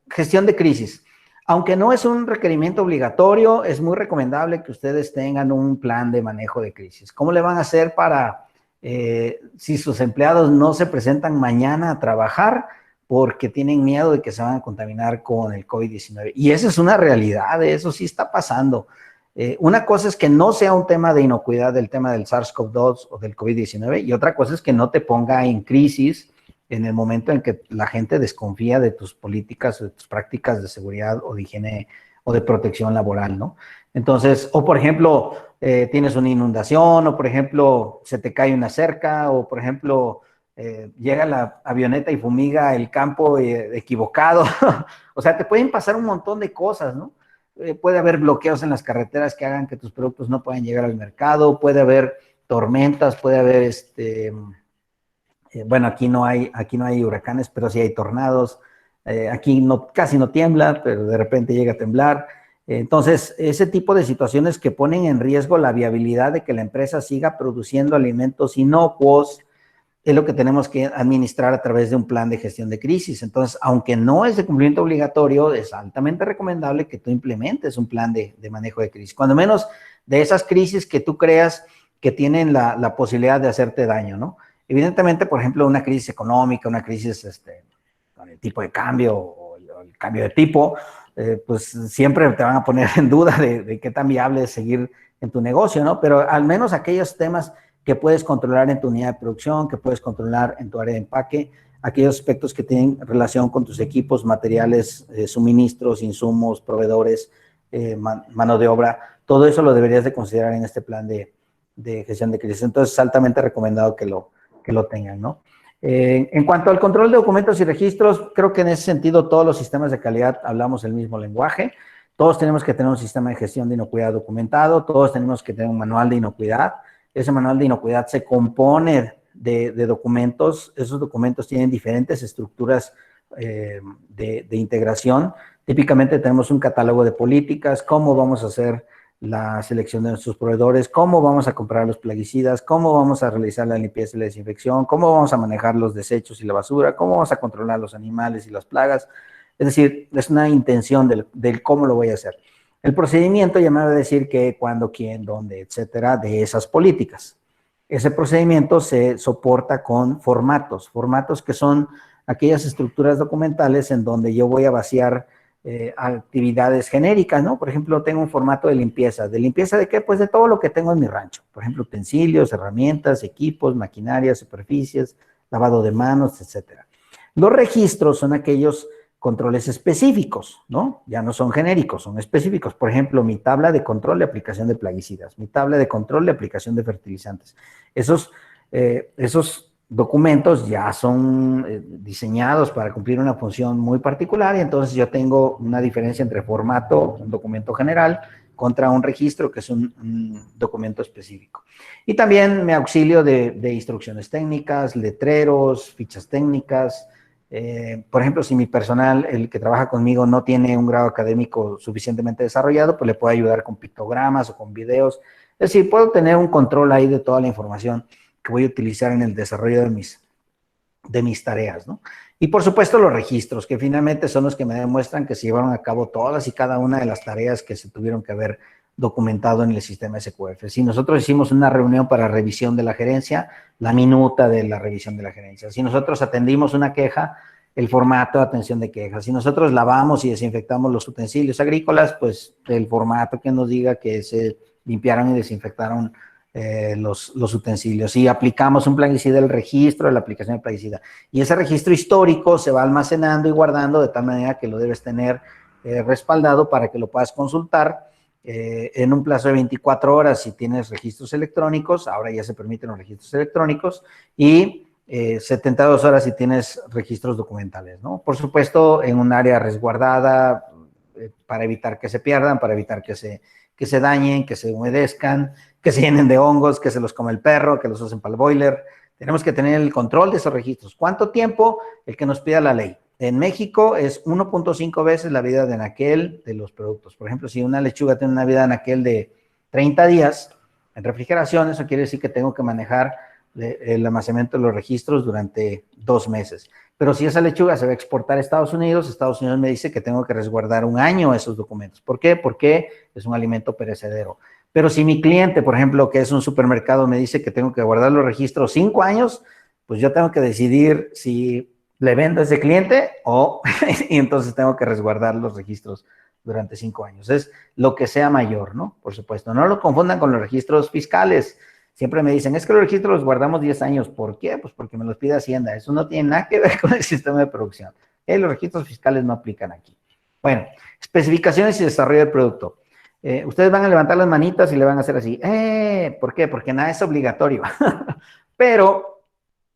Gestión de crisis. Aunque no es un requerimiento obligatorio, es muy recomendable que ustedes tengan un plan de manejo de crisis. ¿Cómo le van a hacer para, si sus empleados no se presentan mañana a trabajar porque tienen miedo de que se van a contaminar con el COVID-19? Y esa es una realidad, eso sí está pasando. Una cosa es que no sea un tema de inocuidad del tema del SARS-CoV-2 o del COVID-19, y otra cosa es que no te ponga en crisis en el momento en que la gente desconfía de tus políticas o de tus prácticas de seguridad o de higiene o de protección laboral, ¿no? Entonces, o por ejemplo, tienes una inundación, o por ejemplo, se te cae una cerca, o por ejemplo, llega la avioneta y fumiga el campo equivocado. O sea, te pueden pasar un montón de cosas, ¿no? Puede haber bloqueos en las carreteras que hagan que tus productos no puedan llegar al mercado, puede haber tormentas, puede haber bueno, aquí no hay huracanes, pero sí hay tornados. Aquí casi no tiembla, pero de repente llega a temblar. Entonces, ese tipo de situaciones que ponen en riesgo la viabilidad de que la empresa siga produciendo alimentos inocuos es lo que tenemos que administrar a través de un plan de gestión de crisis. Entonces, aunque no es de cumplimiento obligatorio, es altamente recomendable que tú implementes un plan de manejo de crisis. Cuando menos de esas crisis que tú creas que tienen la posibilidad de hacerte daño, ¿no? Evidentemente, por ejemplo, una crisis económica, una crisis con el tipo de cambio o el cambio de tipo, pues siempre te van a poner en duda de qué tan viable es seguir en tu negocio, ¿no? Pero al menos aquellos temas que puedes controlar en tu unidad de producción, que puedes controlar en tu área de empaque, aquellos aspectos que tienen relación con tus equipos, materiales, suministros, insumos, proveedores, mano de obra, todo eso lo deberías de considerar en este plan de gestión de crisis. Entonces, es altamente recomendado que lo tengan, ¿no? En cuanto al control de documentos y registros, creo que en ese sentido todos los sistemas de calidad hablamos el mismo lenguaje. Todos tenemos que tener un sistema de gestión de inocuidad documentado, todos tenemos que tener un manual de inocuidad. Ese manual de inocuidad se compone de documentos. Esos documentos tienen diferentes estructuras de integración. Típicamente tenemos un catálogo de políticas, cómo vamos a hacer la selección de nuestros proveedores, cómo vamos a comprar los plaguicidas, cómo vamos a realizar la limpieza y la desinfección, cómo vamos a manejar los desechos y la basura, cómo vamos a controlar los animales y las plagas. Es decir, es una intención del cómo lo voy a hacer. El procedimiento ya me va a decir qué, cuándo, quién, dónde, etcétera, de esas políticas. Ese procedimiento se soporta con formatos que son aquellas estructuras documentales en donde yo voy a vaciar actividades genéricas, ¿no? Por ejemplo, tengo un formato de limpieza. ¿De limpieza de qué? Pues de todo lo que tengo en mi rancho. Por ejemplo, utensilios, herramientas, equipos, maquinarias, superficies, lavado de manos, etcétera. Los registros son aquellos controles específicos, ¿no? Ya no son genéricos, son específicos. Por ejemplo, mi tabla de control de aplicación de plaguicidas, mi tabla de control de aplicación de fertilizantes. Esos documentos ya son diseñados para cumplir una función muy particular y entonces yo tengo una diferencia entre formato, un documento general, contra un registro que es un documento específico. Y también me auxilio de instrucciones técnicas, letreros, fichas técnicas. Por ejemplo, si mi personal, el que trabaja conmigo, no tiene un grado académico suficientemente desarrollado, pues le puedo ayudar con pictogramas o con videos. Es decir, puedo tener un control ahí de toda la información que voy a utilizar en el desarrollo de mis tareas, ¿no? Y por supuesto los registros, que finalmente son los que me demuestran que se llevaron a cabo todas y cada una de las tareas que se tuvieron que haber documentado en el sistema SQF. Si nosotros hicimos una reunión para revisión de la gerencia, la minuta de la revisión de la gerencia. Si nosotros atendimos una queja, el formato de atención de quejas. Si nosotros lavamos y desinfectamos los utensilios agrícolas, pues el formato que nos diga que se limpiaron y desinfectaron los utensilios. Si aplicamos un plaguicida, el registro de la aplicación de plaguicida. Y ese registro histórico se va almacenando y guardando de tal manera que lo debes tener respaldado para que lo puedas consultar en un plazo de 24 horas si tienes registros electrónicos. Ahora ya se permiten los registros electrónicos y 72 horas si tienes registros documentales, ¿no? Por supuesto, en un área resguardada para evitar que se pierdan, para evitar que se dañen, que se humedezcan, que se llenen de hongos, que se los come el perro, que los usen para el boiler. Tenemos que tener el control de esos registros. ¿Cuánto tiempo? El que nos pida la ley. En México es 1.5 veces la vida de anaquel de los productos. Por ejemplo, si una lechuga tiene una vida de anaquel de 30 días en refrigeración, eso quiere decir que tengo que manejar el almacenamiento de los registros durante 2 meses. Pero si esa lechuga se va a exportar a Estados Unidos me dice que tengo que resguardar 1 año esos documentos. ¿Por qué? Porque es un alimento perecedero. Pero si mi cliente, por ejemplo, que es un supermercado, me dice que tengo que guardar los registros 5 años, pues yo tengo que decidir si le vendo a ese cliente o y entonces tengo que resguardar los registros durante 5 años. Es lo que sea mayor, ¿no? Por supuesto. No lo confundan con los registros fiscales. Siempre me dicen, es que los registros los guardamos 10 años. ¿Por qué? Pues porque me los pide Hacienda. Eso no tiene nada que ver con el sistema de producción. Los registros fiscales no aplican aquí. Bueno, especificaciones y desarrollo del producto. Ustedes van a levantar las manitas y le van a hacer así. ¿Por qué? Porque nada es obligatorio. Pero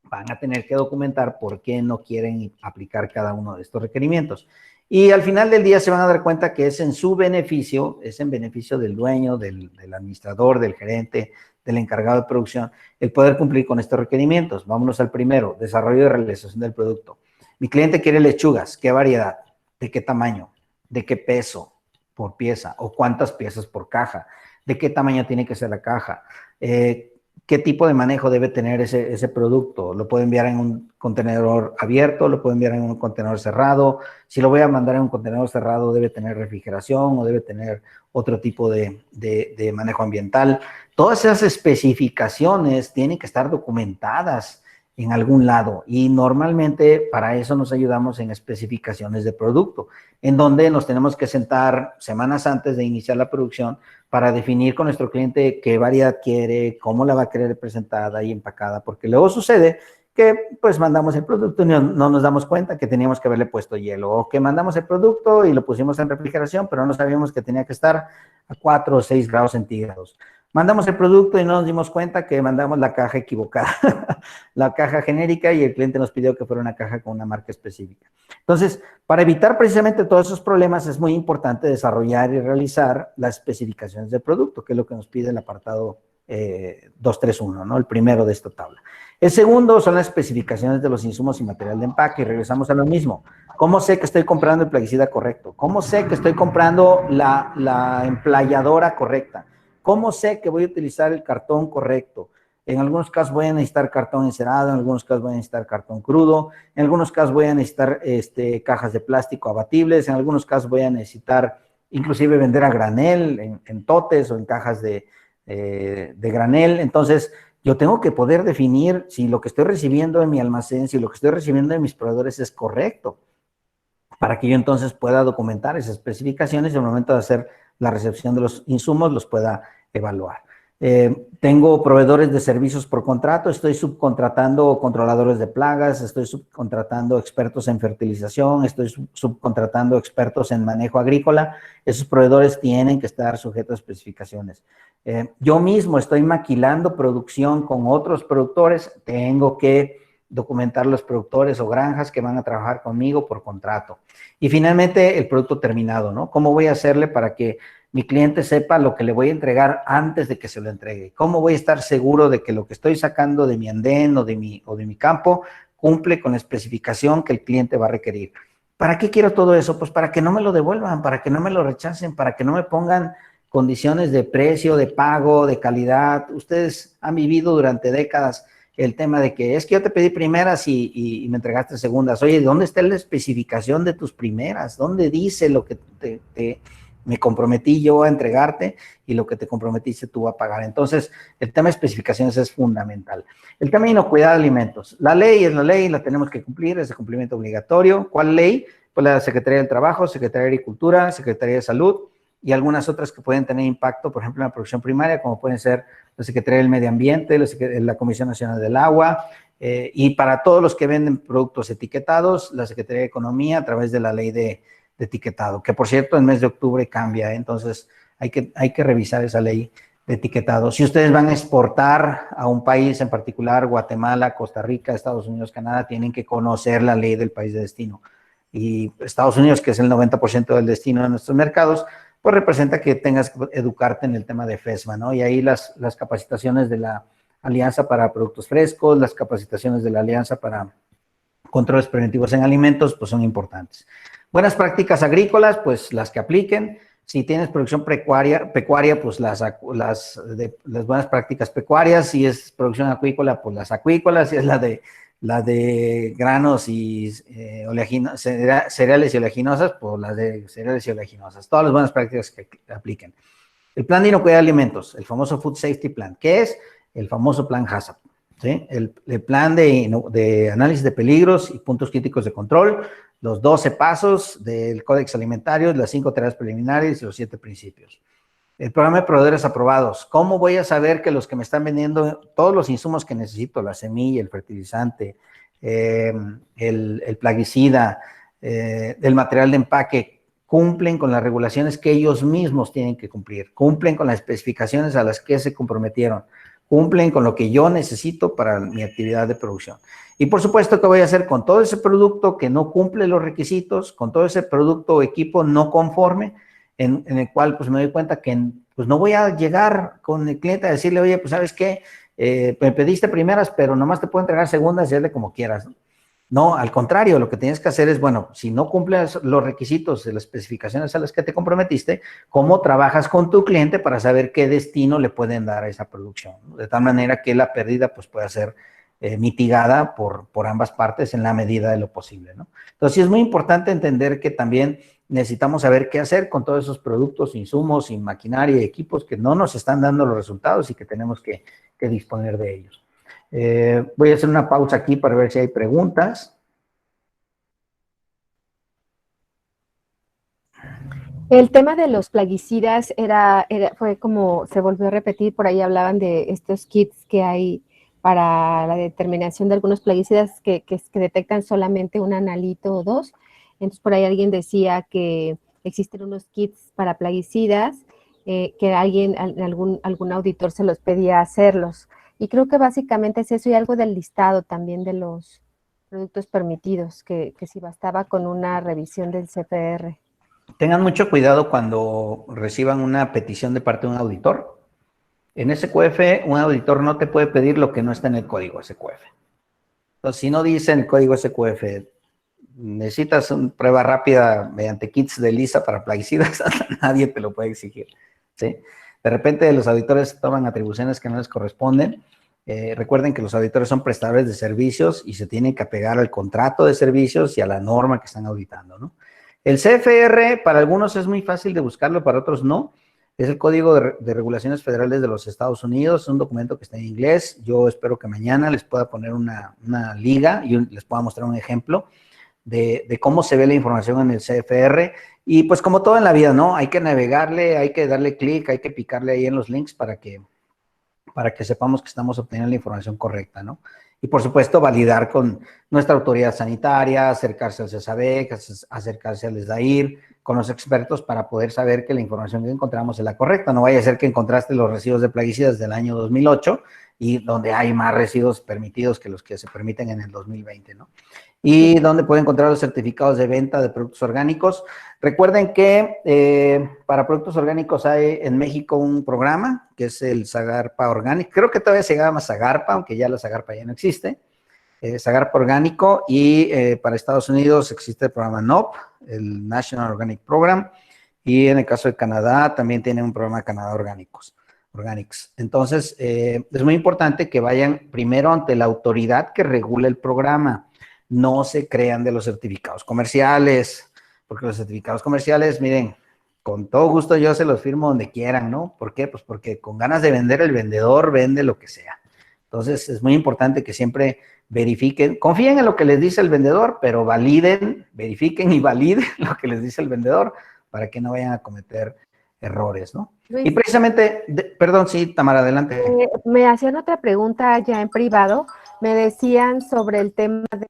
van a tener que documentar por qué no quieren aplicar cada uno de estos requerimientos. Y al final del día se van a dar cuenta que es en su beneficio, es en beneficio del dueño, del administrador, del gerente, del encargado de producción, el poder cumplir con estos requerimientos. Vámonos al primero, desarrollo y realización del producto. Mi cliente quiere lechugas, ¿qué variedad? ¿De qué tamaño? ¿De qué peso por pieza? ¿O cuántas piezas por caja? ¿De qué tamaño tiene que ser la caja? ¿Qué tipo de manejo debe tener ese producto? ¿Lo puedo enviar en un contenedor abierto? ¿Lo puedo enviar en un contenedor cerrado? Si lo voy a mandar en un contenedor cerrado, ¿debe tener refrigeración o debe tener otro tipo de manejo ambiental? Todas esas especificaciones tienen que estar documentadas en algún lado. Y normalmente para eso nos ayudamos en especificaciones de producto, en donde nos tenemos que sentar semanas antes de iniciar la producción para definir con nuestro cliente qué variedad quiere, cómo la va a querer presentada y empacada, porque luego sucede que pues mandamos el producto y no nos damos cuenta que teníamos que haberle puesto hielo, o que mandamos el producto y lo pusimos en refrigeración, pero no sabíamos que tenía que estar a 4 o 6 grados centígrados. Mandamos el producto y no nos dimos cuenta que mandamos la caja equivocada, la caja genérica, y el cliente nos pidió que fuera una caja con una marca específica. Entonces, para evitar precisamente todos esos problemas, es muy importante desarrollar y realizar las especificaciones del producto, que es lo que nos pide el apartado 231, ¿no? El primero de esta tabla. El segundo son las especificaciones de los insumos y material de empaque, y regresamos a lo mismo. ¿Cómo sé que estoy comprando el plaguicida correcto? ¿Cómo sé que estoy comprando la emplayadora correcta? ¿Cómo sé que voy a utilizar el cartón correcto? En algunos casos voy a necesitar cartón encerado, en algunos casos voy a necesitar cartón crudo, en algunos casos voy a necesitar cajas de plástico abatibles, en algunos casos voy a necesitar inclusive vender a granel, en totes o en cajas de granel. Entonces, yo tengo que poder definir si lo que estoy recibiendo en mi almacén, si lo que estoy recibiendo de mis proveedores es correcto, para que yo entonces pueda documentar esas especificaciones y al momento de hacer la recepción de los insumos los pueda evaluar. Tengo proveedores de servicios por contrato, estoy subcontratando controladores de plagas, estoy subcontratando expertos en fertilización, estoy subcontratando expertos en manejo agrícola. Esos proveedores tienen que estar sujetos a especificaciones. Yo mismo estoy maquilando producción con otros productores, tengo que documentar los productores o granjas que van a trabajar conmigo por contrato. Y finalmente, el producto terminado, ¿no? ¿Cómo voy a hacerle para que mi cliente sepa lo que le voy a entregar antes de que se lo entregue? ¿Cómo voy a estar seguro de que lo que estoy sacando de mi andén o de mi campo cumple con la especificación que el cliente va a requerir? ¿Para qué quiero todo eso? Pues para que no me lo devuelvan, para que no me lo rechacen, para que no me pongan condiciones de precio, de pago, de calidad. Ustedes han vivido durante décadas el tema de que es que yo te pedí primeras y me entregaste segundas. Oye, ¿dónde está la especificación de tus primeras? ¿Dónde dice lo que me comprometí yo a entregarte y lo que te comprometiste tú a pagar? Entonces, el tema de especificaciones es fundamental. El tema de inocuidad de alimentos. La ley es la ley, la tenemos que cumplir, es de cumplimiento obligatorio. ¿Cuál ley? Pues la Secretaría del Trabajo, Secretaría de Agricultura, Secretaría de Salud y algunas otras que pueden tener impacto, por ejemplo, en la producción primaria, como pueden ser la Secretaría del Medio Ambiente, la Comisión Nacional del Agua, y para todos los que venden productos etiquetados, la Secretaría de Economía a través de la ley de etiquetado, que por cierto en mes de octubre cambia, entonces hay que revisar esa ley de etiquetado. Si ustedes van a exportar a un país en particular, Guatemala, Costa Rica, Estados Unidos, Canadá, tienen que conocer la ley del país de destino. Y Estados Unidos, que es el 90% del destino de nuestros mercados, pues representa que tengas que educarte en el tema de FESMA, ¿no? Y ahí las capacitaciones de la Alianza para Productos Frescos, las capacitaciones de la Alianza para Controles Preventivos en Alimentos, pues son importantes. Buenas prácticas agrícolas, pues las que apliquen. Si tienes producción pecuaria, pues las buenas prácticas pecuarias. Si es producción acuícola, pues las acuícolas. Si es la de granos y cereales y oleaginosas, pues las de cereales y oleaginosas. Todas las buenas prácticas que apliquen. El plan de inocuidad de alimentos, el famoso Food Safety Plan, que es el famoso plan HACCP, ¿sí? El plan de análisis de peligros y puntos críticos de control, los 12 pasos del Códex Alimentario, las 5 tareas preliminares y los 7 principios. El programa de proveedores aprobados. ¿Cómo voy a saber que los que me están vendiendo todos los insumos que necesito, la semilla, el fertilizante, el plaguicida, el material de empaque, cumplen con las regulaciones que ellos mismos tienen que cumplir, cumplen con las especificaciones a las que se comprometieron, cumplen con lo que yo necesito para mi actividad de producción? Y por supuesto, ¿qué voy a hacer con todo ese producto que no cumple los requisitos, con todo ese producto o equipo no conforme, en el cual pues me doy cuenta que pues no voy a llegar con el cliente a decirle, oye, pues ¿sabes qué? Me pediste primeras, pero nomás te puedo entregar segundas y hazle como quieras, ¿no? No, al contrario, lo que tienes que hacer es, bueno, si no cumples los requisitos de las especificaciones a las que te comprometiste, ¿cómo trabajas con tu cliente para saber qué destino le pueden dar a esa producción, ¿no? De tal manera que la pérdida pues pueda ser mitigada por ambas partes en la medida de lo posible, ¿no? Entonces, sí es muy importante entender que también necesitamos saber qué hacer con todos esos productos, insumos y maquinaria y equipos que no nos están dando los resultados y que tenemos que disponer de ellos. Voy a hacer una pausa aquí para ver si hay preguntas. El tema de los plaguicidas fue como se volvió a repetir, por ahí hablaban de estos kits que hay para la determinación de algunos plaguicidas que detectan solamente un analito o dos. Entonces por ahí alguien decía que existen unos kits para plaguicidas, que algún auditor se los pedía hacerlos. Y creo que básicamente es eso y algo del listado también de los productos permitidos, que si bastaba con una revisión del CFR. Tengan mucho cuidado cuando reciban una petición de parte de un auditor. En SQF, un auditor no te puede pedir lo que no está en el código SQF. Entonces, si no dice en el código SQF, necesitas una prueba rápida mediante kits de lisa para plaguicidas, nadie te lo puede exigir, ¿sí? De repente los auditores toman atribuciones que no les corresponden. Recuerden que los auditores son prestadores de servicios y se tienen que apegar al contrato de servicios y a la norma que están auditando, ¿no? El CFR para algunos es muy fácil de buscarlo, para otros no. Es el Código de Regulaciones Federales de los Estados Unidos, es un documento que está en inglés. Yo espero que mañana les pueda poner una liga y les pueda mostrar un ejemplo de cómo se ve la información en el CFR. Y pues como todo en la vida, ¿no? Hay que navegarle, hay que darle clic, hay que picarle ahí en los links para que sepamos que estamos obteniendo la información correcta, ¿no? Y por supuesto, validar con nuestra autoridad sanitaria, acercarse al CESABEC, acercarse al SDAIR, con los expertos para poder saber que la información que encontramos es la correcta. No vaya a ser que encontraste los residuos de plaguicidas del año 2008 y donde hay más residuos permitidos que los que se permiten en el 2020, ¿no? Y donde pueden encontrar los certificados de venta de productos orgánicos. Recuerden que para productos orgánicos hay en México un programa que es el Zagarpa Orgánico. Creo que todavía se llama Zagarpa, aunque ya la Zagarpa ya no existe. Zagarpa Orgánico, y para Estados Unidos existe el programa NOP, el National Organic Program, y en el caso de Canadá también tiene un programa Canadá Organics. Entonces, es muy importante que vayan primero ante la autoridad que regula el programa. No se crean de los certificados comerciales, porque los certificados comerciales, miren, con todo gusto yo se los firmo donde quieran, ¿no? ¿Por qué? Pues porque con ganas de vender, el vendedor vende lo que sea. Entonces, es muy importante que siempre verifiquen, confíen en lo que les dice el vendedor, pero validen, verifiquen y validen lo que les dice el vendedor para que no vayan a cometer errores, ¿no? Luis, Y precisamente, perdón, sí, Tamara, adelante. me hacían otra pregunta ya en privado, me decían sobre el tema de...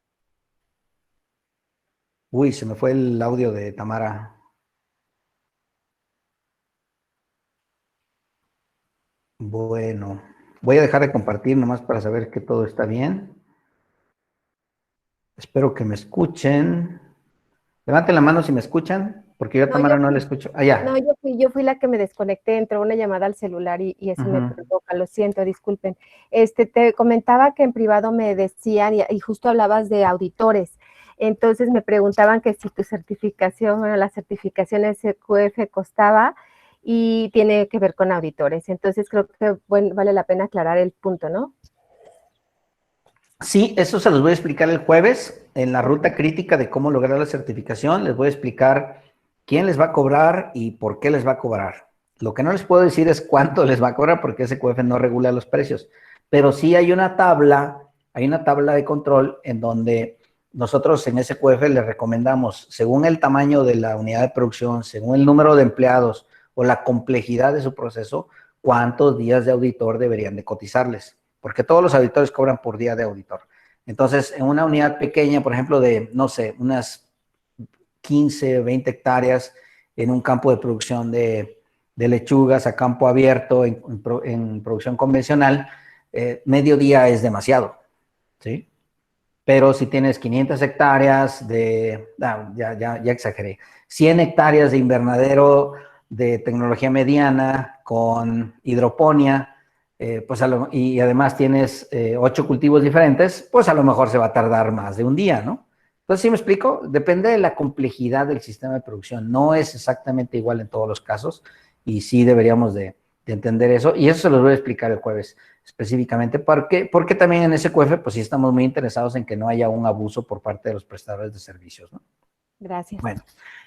Uy, se me fue el audio de Tamara. Bueno, voy a dejar de compartir nomás para saber que todo está bien. Espero que me escuchen. Levanten la mano si me escuchan, porque yo a Tamara no la escucho. Ah, ya. No, yo fui la que me desconecté, entró una llamada al celular y eso me provoca, lo siento, disculpen. Te comentaba que en privado me decían, y justo hablabas de auditores, entonces me preguntaban que si tu certificación, bueno, la certificación SQF costaba y tiene que ver con auditores, entonces creo que vale la pena aclarar el punto, ¿no? Sí, eso se los voy a explicar el jueves en la ruta crítica de cómo lograr la certificación. Les voy a explicar quién les va a cobrar y por qué les va a cobrar. Lo que no les puedo decir es cuánto les va a cobrar porque SQF no regula los precios, pero sí hay una tabla de control en donde nosotros en SQF les recomendamos, según el tamaño de la unidad de producción, según el número de empleados o la complejidad de su proceso, cuántos días de auditor deberían de cotizarles, porque todos los auditores cobran por día de auditor. Entonces, en una unidad pequeña, por ejemplo, de, no sé, unas 15, 20 hectáreas en un campo de producción de lechugas a campo abierto en producción convencional, medio día es demasiado, ¿sí? Pero si tienes 500 hectáreas ya exageré, 100 hectáreas de invernadero de tecnología mediana con hidroponía, pues y además tienes 8 cultivos diferentes, pues a lo mejor se va a tardar más de un día, ¿no? Entonces, ¿sí me explico? Depende de la complejidad del sistema de producción. No es exactamente igual en todos los casos y sí deberíamos de entender eso. Y eso se los voy a explicar el jueves específicamente. Porque también en SQF, pues sí estamos muy interesados en que no haya un abuso por parte de los prestadores de servicios, ¿no? Gracias. Bueno,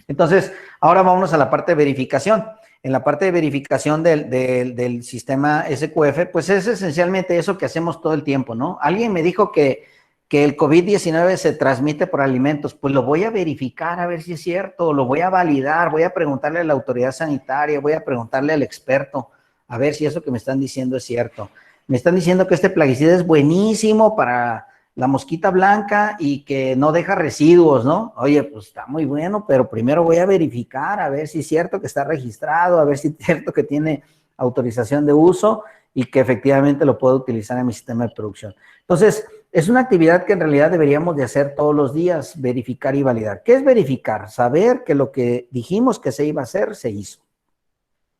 entonces, ahora vámonos a la parte de verificación. en la parte de verificación del sistema SQF, pues es esencialmente eso que hacemos todo el tiempo, ¿no? Alguien me dijo que el COVID-19 se transmite por alimentos, pues lo voy a verificar a ver si es cierto, lo voy a validar, voy a preguntarle a la autoridad sanitaria, voy a preguntarle al experto, a ver si eso que me están diciendo es cierto. Me están diciendo que este plaguicida es buenísimo para la mosquita blanca y que no deja residuos, ¿no? Oye, pues está muy bueno, pero primero voy a verificar a ver si es cierto que está registrado, a ver si es cierto que tiene autorización de uso y que efectivamente lo puedo utilizar en mi sistema de producción. Entonces, es una actividad que en realidad deberíamos de hacer todos los días, verificar y validar. ¿Qué es verificar? Saber que lo que dijimos que se iba a hacer, se hizo.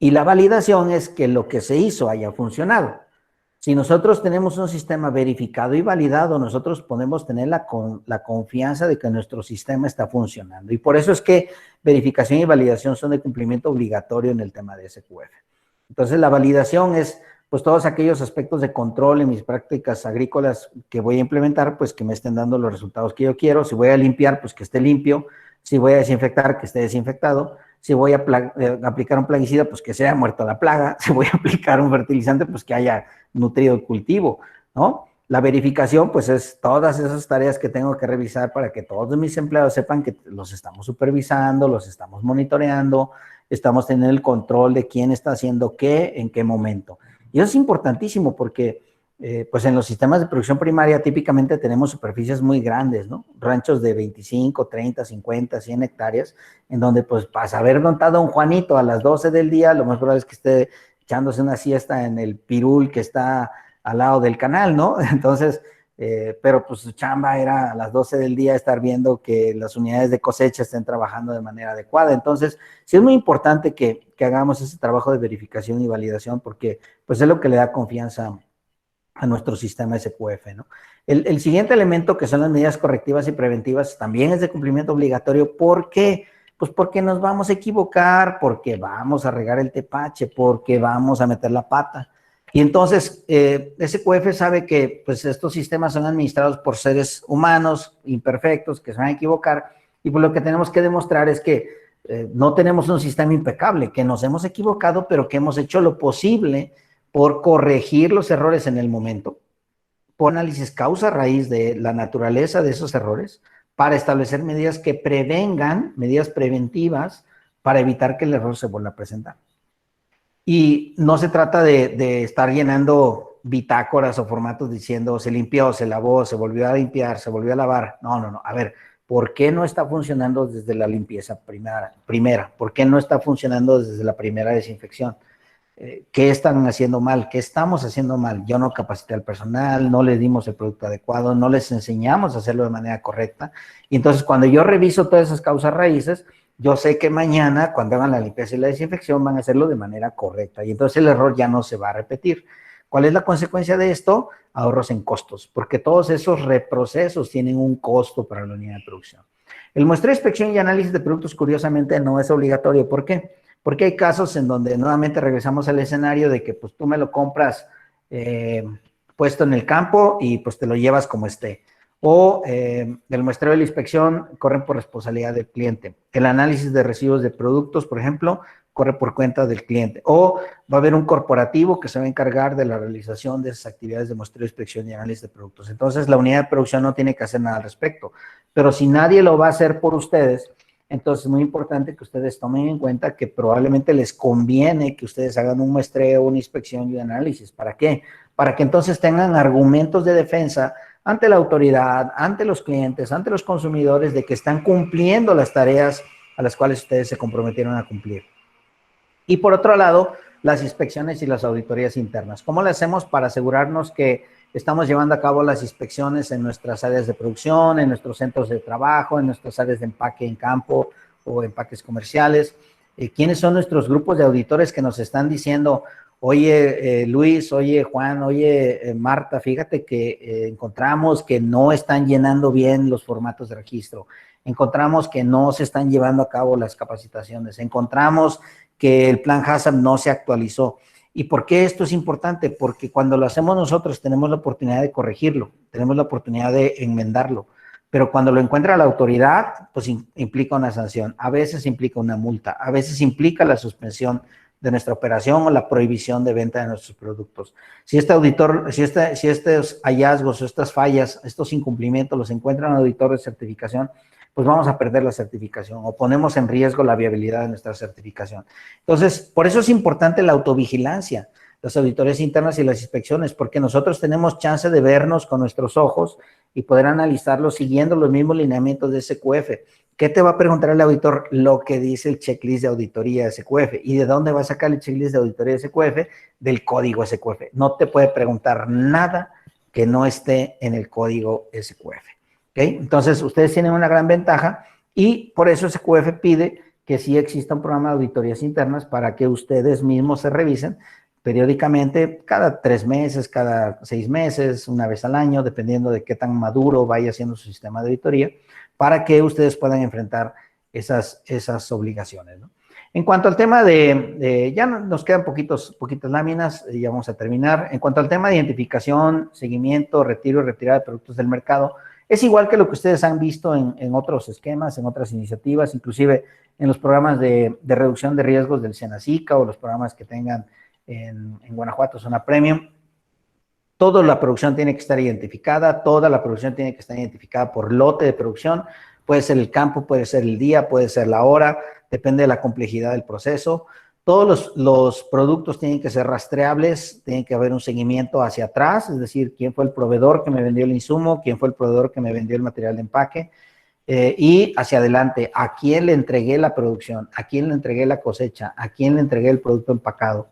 Y la validación es que lo que se hizo haya funcionado. Si nosotros tenemos un sistema verificado y validado, nosotros podemos tener la confianza de que nuestro sistema está funcionando. Y por eso es que verificación y validación son de cumplimiento obligatorio en el tema de SQF. Entonces, la validación es, pues, todos aquellos aspectos de control en mis prácticas agrícolas que voy a implementar, pues, que me estén dando los resultados que yo quiero. Si voy a limpiar, pues, que esté limpio. Si voy a desinfectar, que esté desinfectado. Si voy a aplicar un plaguicida, pues que se haya muerto la plaga. Si voy a aplicar un fertilizante, pues que haya nutrido el cultivo, ¿no? La verificación, pues es todas esas tareas que tengo que revisar para que todos mis empleados sepan que los estamos supervisando, los estamos monitoreando, estamos teniendo el control de quién está haciendo qué, en qué momento. Y eso es importantísimo porque pues en los sistemas de producción primaria típicamente tenemos superficies muy grandes, ¿no? Ranchos de 25, 30, 50, 100 hectáreas, en donde pues para saber dónde está don Juanito a las 12 del día, lo más probable es que esté echándose una siesta en el pirul que está al lado del canal, ¿no? Entonces, pero pues su chamba era a las 12 del día estar viendo que las unidades de cosecha estén trabajando de manera adecuada. Entonces, sí es muy importante que hagamos ese trabajo de verificación y validación porque pues es lo que le da confianza a nuestro sistema SQF, ¿no? El siguiente elemento, que son las medidas correctivas y preventivas, también es de cumplimiento obligatorio. ¿Por qué? Pues porque nos vamos a equivocar, porque vamos a regar el tepache, porque vamos a meter la pata. Y entonces, SQF sabe que pues, estos sistemas son administrados por seres humanos, imperfectos, que se van a equivocar, y pues lo que tenemos que demostrar es que no tenemos un sistema impecable, que nos hemos equivocado, pero que hemos hecho lo posible por corregir los errores en el momento, por análisis causa-raíz de la naturaleza de esos errores, para establecer medidas que prevengan, medidas preventivas, para evitar que el error se vuelva a presentar. Y no se trata de estar llenando bitácoras o formatos diciendo se limpió, se lavó, se volvió a limpiar, se volvió a lavar. No, no, no. A ver, ¿por qué no está funcionando desde la limpieza primera? ¿Por qué no está funcionando desde la primera desinfección? ¿Qué están haciendo mal? ¿Qué estamos haciendo mal? Yo no capacité al personal, no les dimos el producto adecuado, no les enseñamos a hacerlo de manera correcta. Y entonces, cuando yo reviso todas esas causas raíces, yo sé que mañana, cuando hagan la limpieza y la desinfección, van a hacerlo de manera correcta. Y entonces el error ya no se va a repetir. ¿Cuál es la consecuencia de esto? Ahorros en costos, porque todos esos reprocesos tienen un costo para la unidad de producción. El muestreo, inspección y análisis de productos, curiosamente, no es obligatorio. ¿Por qué? Porque hay casos en donde nuevamente regresamos al escenario de que pues tú me lo compras puesto en el campo y pues te lo llevas como esté. O el muestreo y la inspección corren por responsabilidad del cliente. El análisis de residuos de productos, por ejemplo, corre por cuenta del cliente. O va a haber un corporativo que se va a encargar de la realización de esas actividades de muestreo, inspección y análisis de productos. Entonces, la unidad de producción no tiene que hacer nada al respecto. Pero si nadie lo va a hacer por ustedes, entonces es muy importante que ustedes tomen en cuenta que probablemente les conviene que ustedes hagan un muestreo, una inspección y un análisis. ¿Para qué? Para que entonces tengan argumentos de defensa ante la autoridad, ante los clientes, ante los consumidores, de que están cumpliendo las tareas a las cuales ustedes se comprometieron a cumplir. Y por otro lado, las inspecciones y las auditorías internas. ¿Cómo le hacemos para asegurarnos que estamos llevando a cabo las inspecciones en nuestras áreas de producción, en nuestros centros de trabajo, en nuestras áreas de empaque en campo o empaques comerciales? ¿Quiénes son nuestros grupos de auditores que nos están diciendo, oye, Luis, oye, Juan, oye, Marta, fíjate que encontramos que no están llenando bien los formatos de registro, encontramos que no se están llevando a cabo las capacitaciones, encontramos que el plan HACCP no se actualizó? ¿Y por qué esto es importante? Porque cuando lo hacemos nosotros tenemos la oportunidad de corregirlo, tenemos la oportunidad de enmendarlo, pero cuando lo encuentra la autoridad, pues implica una sanción, a veces implica una multa, a veces implica la suspensión de nuestra operación o la prohibición de venta de nuestros productos. Si estos hallazgos o estas fallas, estos incumplimientos los encuentra un auditor de certificación, pues vamos a perder la certificación o ponemos en riesgo la viabilidad de nuestra certificación. Entonces, por eso es importante la autovigilancia, las auditorías internas y las inspecciones, porque nosotros tenemos chance de vernos con nuestros ojos y poder analizarlo siguiendo los mismos lineamientos de SQF. ¿Qué te va a preguntar el auditor? Lo que dice el checklist de auditoría de SQF. ¿Y de dónde va a sacar el checklist de auditoría de SQF? Del código SQF. No te puede preguntar nada que no esté en el código SQF. ¿Okay? Entonces, ustedes tienen una gran ventaja y por eso SQF pide que sí exista un programa de auditorías internas para que ustedes mismos se revisen periódicamente, cada 3 meses, cada 6 meses, una vez al año, dependiendo de qué tan maduro vaya siendo su sistema de auditoría, para que ustedes puedan enfrentar esas obligaciones, ¿no? En cuanto al tema ya nos quedan poquitas láminas, ya vamos a terminar. En cuanto al tema de identificación, seguimiento, retiro y retirada de productos del mercado, es igual que lo que ustedes han visto en otros esquemas, en otras iniciativas, inclusive en los programas de reducción de riesgos del Senacica o los programas que tengan en Guanajuato, Zona Premium. Toda la producción tiene que estar identificada, toda la producción tiene que estar identificada por lote de producción, puede ser el campo, puede ser el día, puede ser la hora, depende de la complejidad del proceso. Todos los productos tienen que ser rastreables, tiene que haber un seguimiento hacia atrás, es decir, quién fue el proveedor que me vendió el insumo, quién fue el proveedor que me vendió el material de empaque, y hacia adelante, a quién le entregué la producción, a quién le entregué la cosecha, a quién le entregué el producto empacado.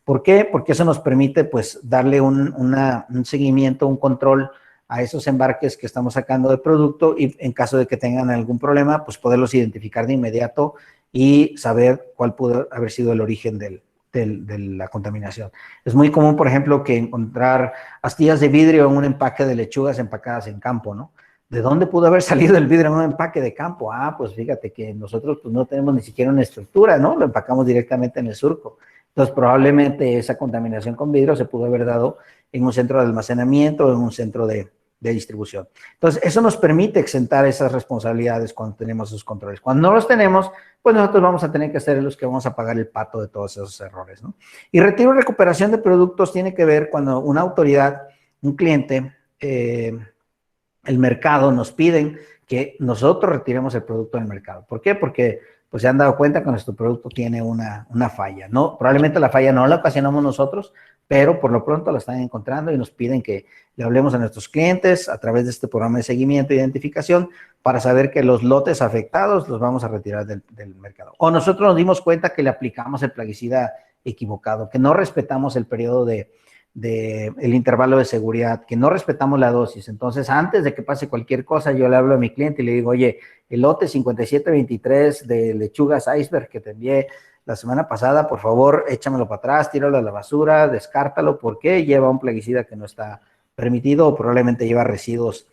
¿Por qué? Porque eso nos permite, pues, darle un seguimiento, un control a esos embarques que estamos sacando de producto y en caso de que tengan algún problema, pues, poderlos identificar de inmediato y saber cuál pudo haber sido el origen de la contaminación. Es muy común, por ejemplo, que encontrar astillas de vidrio en un empaque de lechugas empacadas en campo, ¿no? ¿De dónde pudo haber salido el vidrio en un empaque de campo? Ah, pues fíjate que nosotros pues, no tenemos ni siquiera una estructura, ¿no? Lo empacamos directamente en el surco. Entonces, probablemente esa contaminación con vidrio se pudo haber dado en un centro de almacenamiento o en un centro de distribución. Entonces, eso nos permite exentar esas responsabilidades cuando tenemos esos controles. Cuando no los tenemos, pues nosotros vamos a tener que ser los que vamos a pagar el pato de todos esos errores, ¿no? Y retiro y recuperación de productos tiene que ver cuando una autoridad, un cliente, el mercado nos piden que nosotros retiremos el producto del mercado. ¿Por qué? Porque pues se han dado cuenta que nuestro producto tiene una falla, ¿no? Probablemente la falla no la ocasionamos nosotros, pero por lo pronto la están encontrando y nos piden que le hablemos a nuestros clientes a través de este programa de seguimiento e identificación para saber que los lotes afectados los vamos a retirar del mercado. O nosotros nos dimos cuenta que le aplicamos el plaguicida equivocado, que no respetamos el periodo el intervalo de seguridad, que no respetamos la dosis. Entonces, antes de que pase cualquier cosa, yo le hablo a mi cliente y le digo, oye, el lote 5723 de lechugas iceberg que te envié la semana pasada, por favor, échamelo para atrás, tíralo a la basura, descártalo, porque lleva un plaguicida que no está permitido o probablemente lleva residuos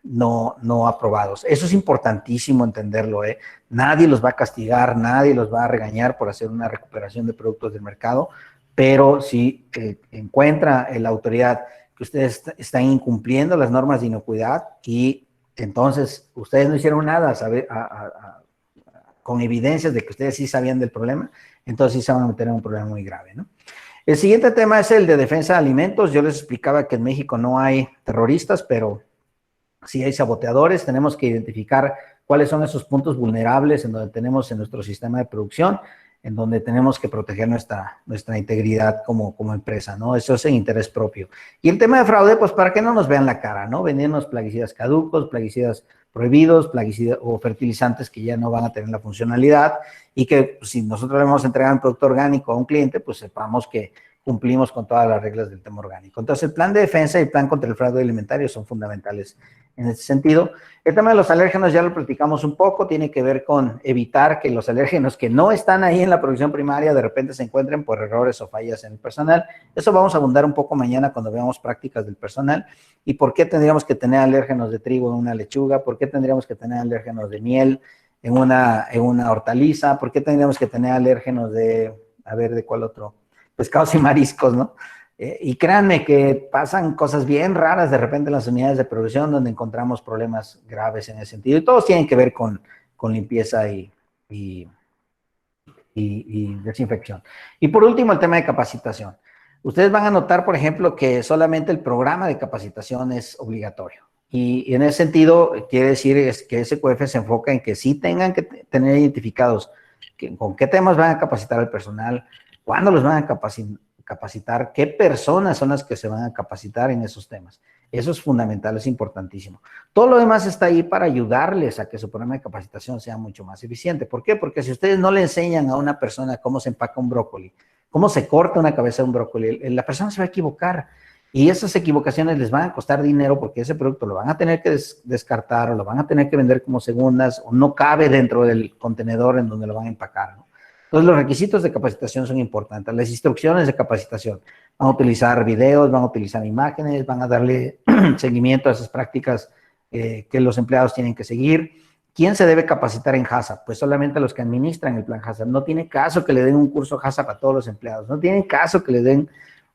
no aprobados. Eso es importantísimo entenderlo, ¿eh? Nadie los va a castigar, nadie los va a regañar por hacer una recuperación de productos del mercado, pero si encuentra la autoridad que ustedes están incumpliendo las normas de inocuidad y entonces ustedes no hicieron nada con evidencias de que ustedes sí sabían del problema, entonces sí se van a meter en un problema muy grave, ¿no? El siguiente tema es el de defensa de alimentos. Yo les explicaba que en México no hay terroristas, pero sí hay saboteadores. Tenemos que identificar cuáles son esos puntos vulnerables en donde tenemos en nuestro sistema de producción, en donde tenemos que proteger nuestra integridad como empresa, ¿no? Eso es en interés propio. Y el tema de fraude, pues para que no nos vean la cara, ¿no? Vendernos plaguicidas caducos, plaguicidas prohibidos, plaguicidas o fertilizantes que ya no van a tener la funcionalidad y que pues, si nosotros le vamos a entregar un producto orgánico a un cliente, pues sepamos que cumplimos con todas las reglas del tema orgánico. Entonces, el plan de defensa y el plan contra el fraude alimentario son fundamentales en ese sentido. El tema de los alérgenos ya lo platicamos un poco, tiene que ver con evitar que los alérgenos que no están ahí en la producción primaria de repente se encuentren por errores o fallas en el personal. Eso vamos a abundar un poco mañana cuando veamos prácticas del personal y por qué tendríamos que tener alérgenos de trigo en una lechuga, por qué tendríamos que tener alérgenos de miel en una hortaliza, por qué tendríamos que tener alérgenos de cuál otro, pescados y mariscos, ¿no? Y créanme que pasan cosas bien raras de repente en las unidades de producción donde encontramos problemas graves en ese sentido. Y todos tienen que ver con limpieza y y desinfección. Y por último, el tema de capacitación. Ustedes van a notar, por ejemplo, que solamente el programa de capacitación es obligatorio. Y en ese sentido, quiere decir que SQF se enfoca en que sí tengan que tener identificados con qué temas van a capacitar al personal, cuándo los van a capacitar, qué personas son las que se van a capacitar en esos temas. Eso es fundamental, es importantísimo. Todo lo demás está ahí para ayudarles a que su programa de capacitación sea mucho más eficiente. ¿Por qué? Porque si ustedes no le enseñan a una persona cómo se empaca un brócoli, cómo se corta una cabeza de un brócoli, la persona se va a equivocar. Y esas equivocaciones les van a costar dinero porque ese producto lo van a tener que descartar o lo van a tener que vender como segundas o no cabe dentro del contenedor en donde lo van a empacar, ¿no? Entonces, los requisitos de capacitación son importantes. Las instrucciones de capacitación. Van a utilizar videos, van a utilizar imágenes, van a darle seguimiento a esas prácticas que los empleados tienen que seguir. ¿Quién se debe capacitar en HACCP? Pues solamente los que administran el plan HACCP. No tiene caso que le den un curso HACCP a todos los empleados. No tiene caso que le den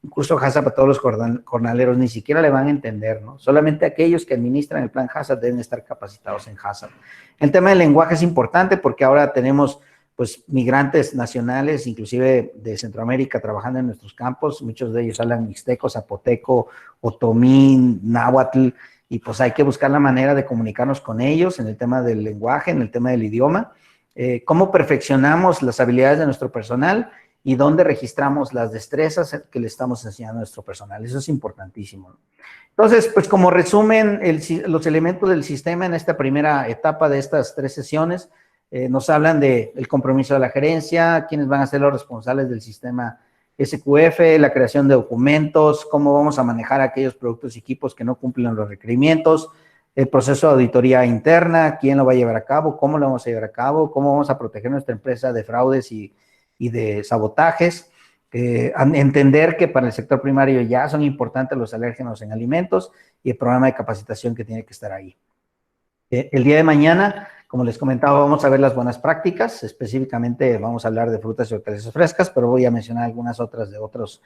un curso HACCP a todos los jornaleros. Ni siquiera le van a entender, ¿no? Solamente aquellos que administran el plan HACCP deben estar capacitados en HACCP. El tema del lenguaje es importante porque ahora tenemos pues migrantes nacionales, inclusive de Centroamérica, trabajando en nuestros campos. Muchos de ellos hablan mixteco, zapoteco, otomí, náhuatl, y pues hay que buscar la manera de comunicarnos con ellos en el tema del lenguaje, en el tema del idioma. Cómo perfeccionamos las habilidades de nuestro personal y dónde registramos las destrezas que le estamos enseñando a nuestro personal. Eso es importantísimo, ¿no? Entonces, pues como resumen, los elementos del sistema en esta primera etapa de estas 3 sesiones, nos hablan del compromiso de la gerencia, quiénes van a ser los responsables del sistema SQF, la creación de documentos, cómo vamos a manejar aquellos productos y equipos que no cumplen los requerimientos, el proceso de auditoría interna, quién lo va a llevar a cabo, cómo lo vamos a llevar a cabo, cómo vamos a proteger nuestra empresa de fraudes y de sabotajes, entender que para el sector primario ya son importantes los alérgenos en alimentos y el programa de capacitación que tiene que estar ahí. El día de mañana, como les comentaba, vamos a ver las buenas prácticas, específicamente vamos a hablar de frutas y hortalizas frescas, pero voy a mencionar algunas otras de otros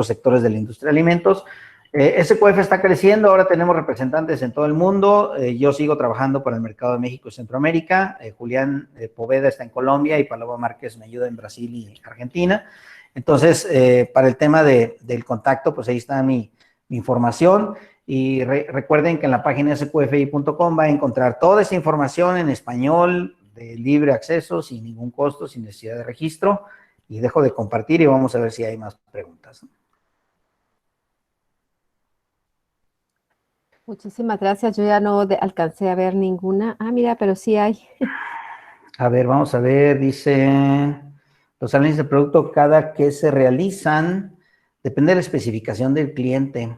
sectores de la industria de alimentos. SQF está creciendo, ahora tenemos representantes en todo el mundo, yo sigo trabajando para el mercado de México y Centroamérica, Julián Poveda está en Colombia y Paloma Márquez me ayuda en Brasil y Argentina. Entonces, para el tema del contacto, pues ahí está mi información. Y recuerden que en la página sqfi.com va a encontrar toda esa información en español, de libre acceso, sin ningún costo, sin necesidad de registro. Y dejo de compartir y vamos a ver si hay más preguntas. Muchísimas gracias. Yo ya no alcancé a ver ninguna. Ah, mira, pero sí hay. A ver, vamos a ver. Dice, los análisis de producto cada que se realizan, depende de la especificación del cliente.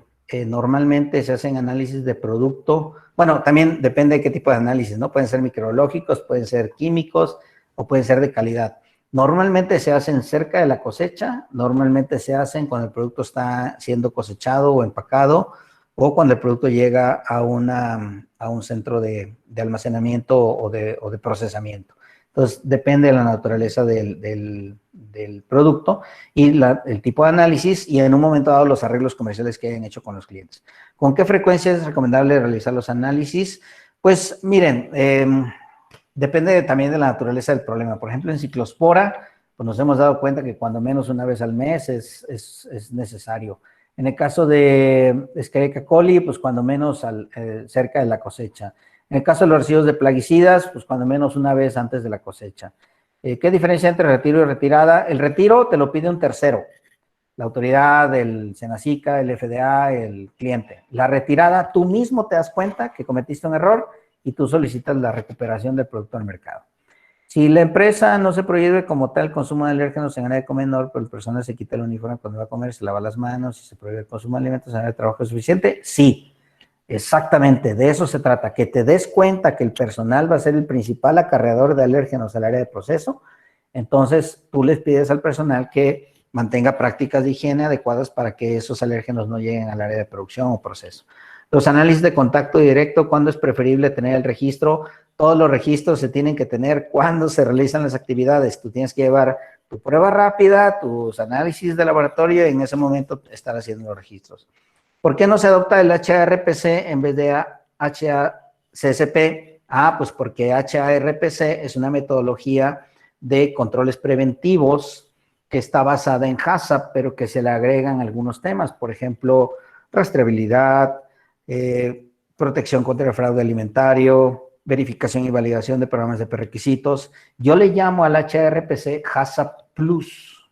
Normalmente se hacen análisis de producto, bueno, también depende de qué tipo de análisis, ¿no? Pueden ser microbiológicos, pueden ser químicos o pueden ser de calidad. Normalmente se hacen cerca de la cosecha, normalmente se hacen cuando el producto está siendo cosechado o empacado o cuando el producto llega a un centro de almacenamiento o de procesamiento. Entonces, depende de la naturaleza del producto y el tipo de análisis y en un momento dado los arreglos comerciales que hayan hecho con los clientes. ¿Con qué frecuencia es recomendable realizar los análisis? Pues miren, depende también de la naturaleza del problema. Por ejemplo, en ciclospora, pues nos hemos dado cuenta que cuando menos una vez al mes es necesario. En el caso de Escherichia coli, pues cuando menos cerca de la cosecha. En el caso de los residuos de plaguicidas, pues cuando menos una vez antes de la cosecha. ¿Qué diferencia entre retiro y retirada? El retiro te lo pide un tercero, la autoridad, el Senacica, el FDA, el cliente. La retirada, tú mismo te das cuenta que cometiste un error y tú solicitas la recuperación del producto al mercado. Si la empresa no se prohíbe como tal el consumo de alérgenos en área de comedor, pero el personal se quita el uniforme cuando va a comer, se lava las manos, si se prohíbe el consumo de alimentos en área de trabajo es suficiente, sí. Exactamente, de eso se trata, que te des cuenta que el personal va a ser el principal acarreador de alérgenos al área de proceso, entonces tú les pides al personal que mantenga prácticas de higiene adecuadas para que esos alérgenos no lleguen al área de producción o proceso. Los análisis de contacto directo, ¿cuándo es preferible tener el registro? Todos los registros se tienen que tener cuando se realizan las actividades. Tú tienes que llevar tu prueba rápida, tus análisis de laboratorio y en ese momento estar haciendo los registros. ¿Por qué no se adopta el HARPC en vez de HACCP? Pues porque HARPC es una metodología de controles preventivos que está basada en HACCP, pero que se le agregan algunos temas, por ejemplo, rastreabilidad, protección contra el fraude alimentario, verificación y validación de programas de prerequisitos. Yo le llamo al HRPC HACCP Plus.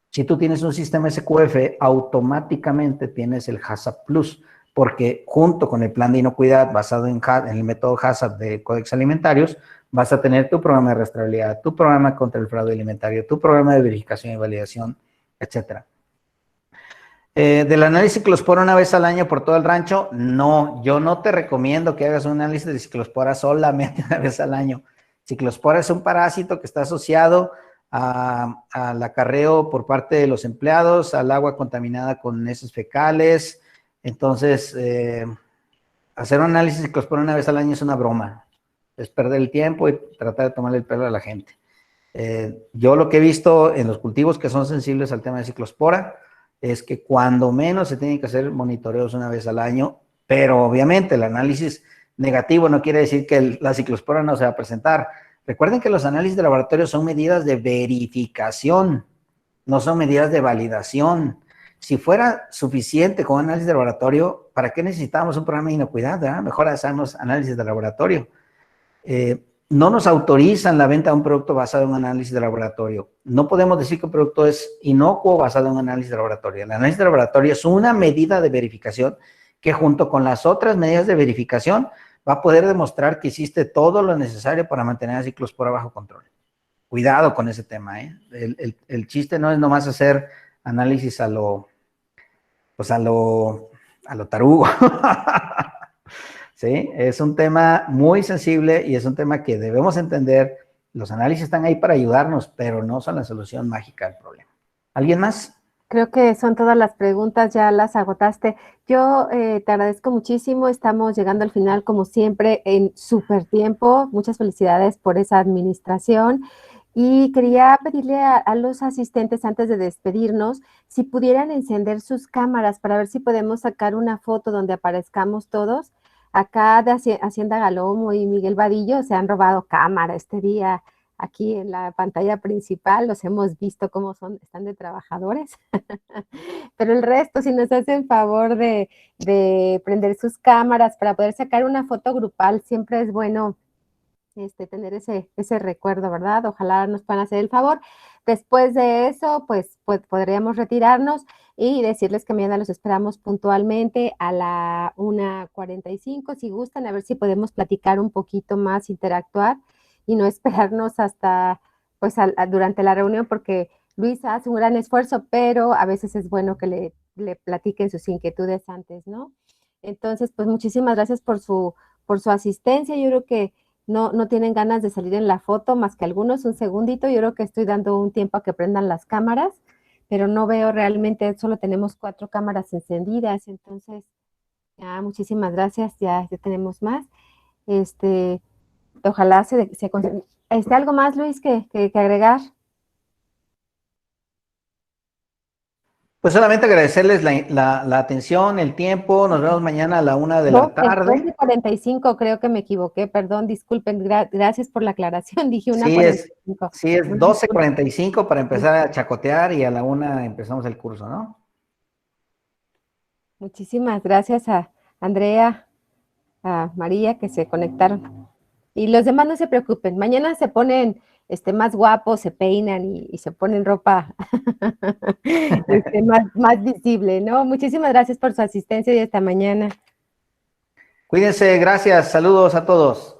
Si tú tienes un sistema SQF, automáticamente tienes el HACCP Plus, porque junto con el plan de inocuidad basado en el método HACCP de Códex Alimentarios, vas a tener tu programa de rastreabilidad, tu programa contra el fraude alimentario, tu programa de verificación y validación, etcétera. ¿Del análisis ciclospora una vez al año por todo el rancho? No, yo no te recomiendo que hagas un análisis de ciclospora solamente una vez al año. Ciclospora es un parásito que está asociado al acarreo por parte de los empleados, al agua contaminada con heces fecales. Entonces, hacer un análisis de ciclospora una vez al año es una broma. Es perder el tiempo y tratar de tomarle el pelo a la gente. Yo lo que he visto en los cultivos que son sensibles al tema de ciclospora es que cuando menos se tienen que hacer monitoreos una vez al año, pero obviamente el análisis negativo no quiere decir que la ciclospora no se va a presentar. Recuerden que los análisis de laboratorio son medidas de verificación, no son medidas de validación. Si fuera suficiente con análisis de laboratorio, ¿para qué necesitamos un programa de inocuidad? ¿Verdad? Mejor hacemos análisis de laboratorio. No nos autorizan la venta de un producto basado en un análisis de laboratorio. No podemos decir que un producto es inocuo basado en un análisis de laboratorio. El análisis de laboratorio es una medida de verificación que junto con las otras medidas de verificación va a poder demostrar que hiciste todo lo necesario para mantener a ciclospora bajo control. Cuidado con ese tema, ¿eh? El chiste no es nomás hacer análisis a lo tarugo. ¿Sí? Es un tema muy sensible y es un tema que debemos entender. Los análisis están ahí para ayudarnos, pero no son la solución mágica al problema. ¿Alguien más? Creo que son todas las preguntas, ya las agotaste. Yo te agradezco muchísimo, estamos llegando al final como siempre en súper tiempo. Muchas felicidades por esa administración. Y quería pedirle a los asistentes antes de despedirnos si pudieran encender sus cámaras para ver si podemos sacar una foto donde aparezcamos todos. Acá de Hacienda Galomo y Miguel Vadillo se han robado cámara este día. Aquí en la pantalla principal los hemos visto cómo están de trabajadores, pero el resto, si nos hacen favor de prender sus cámaras para poder sacar una foto grupal, siempre es bueno tener ese recuerdo, ¿verdad? Ojalá nos puedan hacer el favor. Después de eso, pues podríamos retirarnos y decirles que mañana los esperamos puntualmente a la 1:45, si gustan, a ver si podemos platicar un poquito más, interactuar y no esperarnos hasta, pues, durante la reunión, porque Luisa hace un gran esfuerzo, pero a veces es bueno que le platiquen sus inquietudes antes, ¿no? Entonces, pues muchísimas gracias por su asistencia. Yo creo que no tienen ganas de salir en la foto más que algunos, un segundito. Yo creo que estoy dando un tiempo a que prendan las cámaras, pero no veo realmente, solo tenemos 4 cámaras encendidas, entonces, muchísimas gracias, ya tenemos más. Este, Ojalá ¿algo más, Luis, que agregar? Pues solamente agradecerles la atención, el tiempo. Nos vemos mañana a la 1 de la 12, tarde. 45, creo que me equivoqué, perdón, disculpen, gracias por la aclaración, dije Sí, 1:45. es 12:45 para empezar a chacotear y a la 1 empezamos el curso, ¿no? Muchísimas gracias a Andrea, a María que se conectaron. Y los demás no se preocupen, mañana se ponen más guapos, se peinan y se ponen ropa más visible, ¿no? Muchísimas gracias por su asistencia y hasta mañana. Cuídense, gracias, saludos a todos.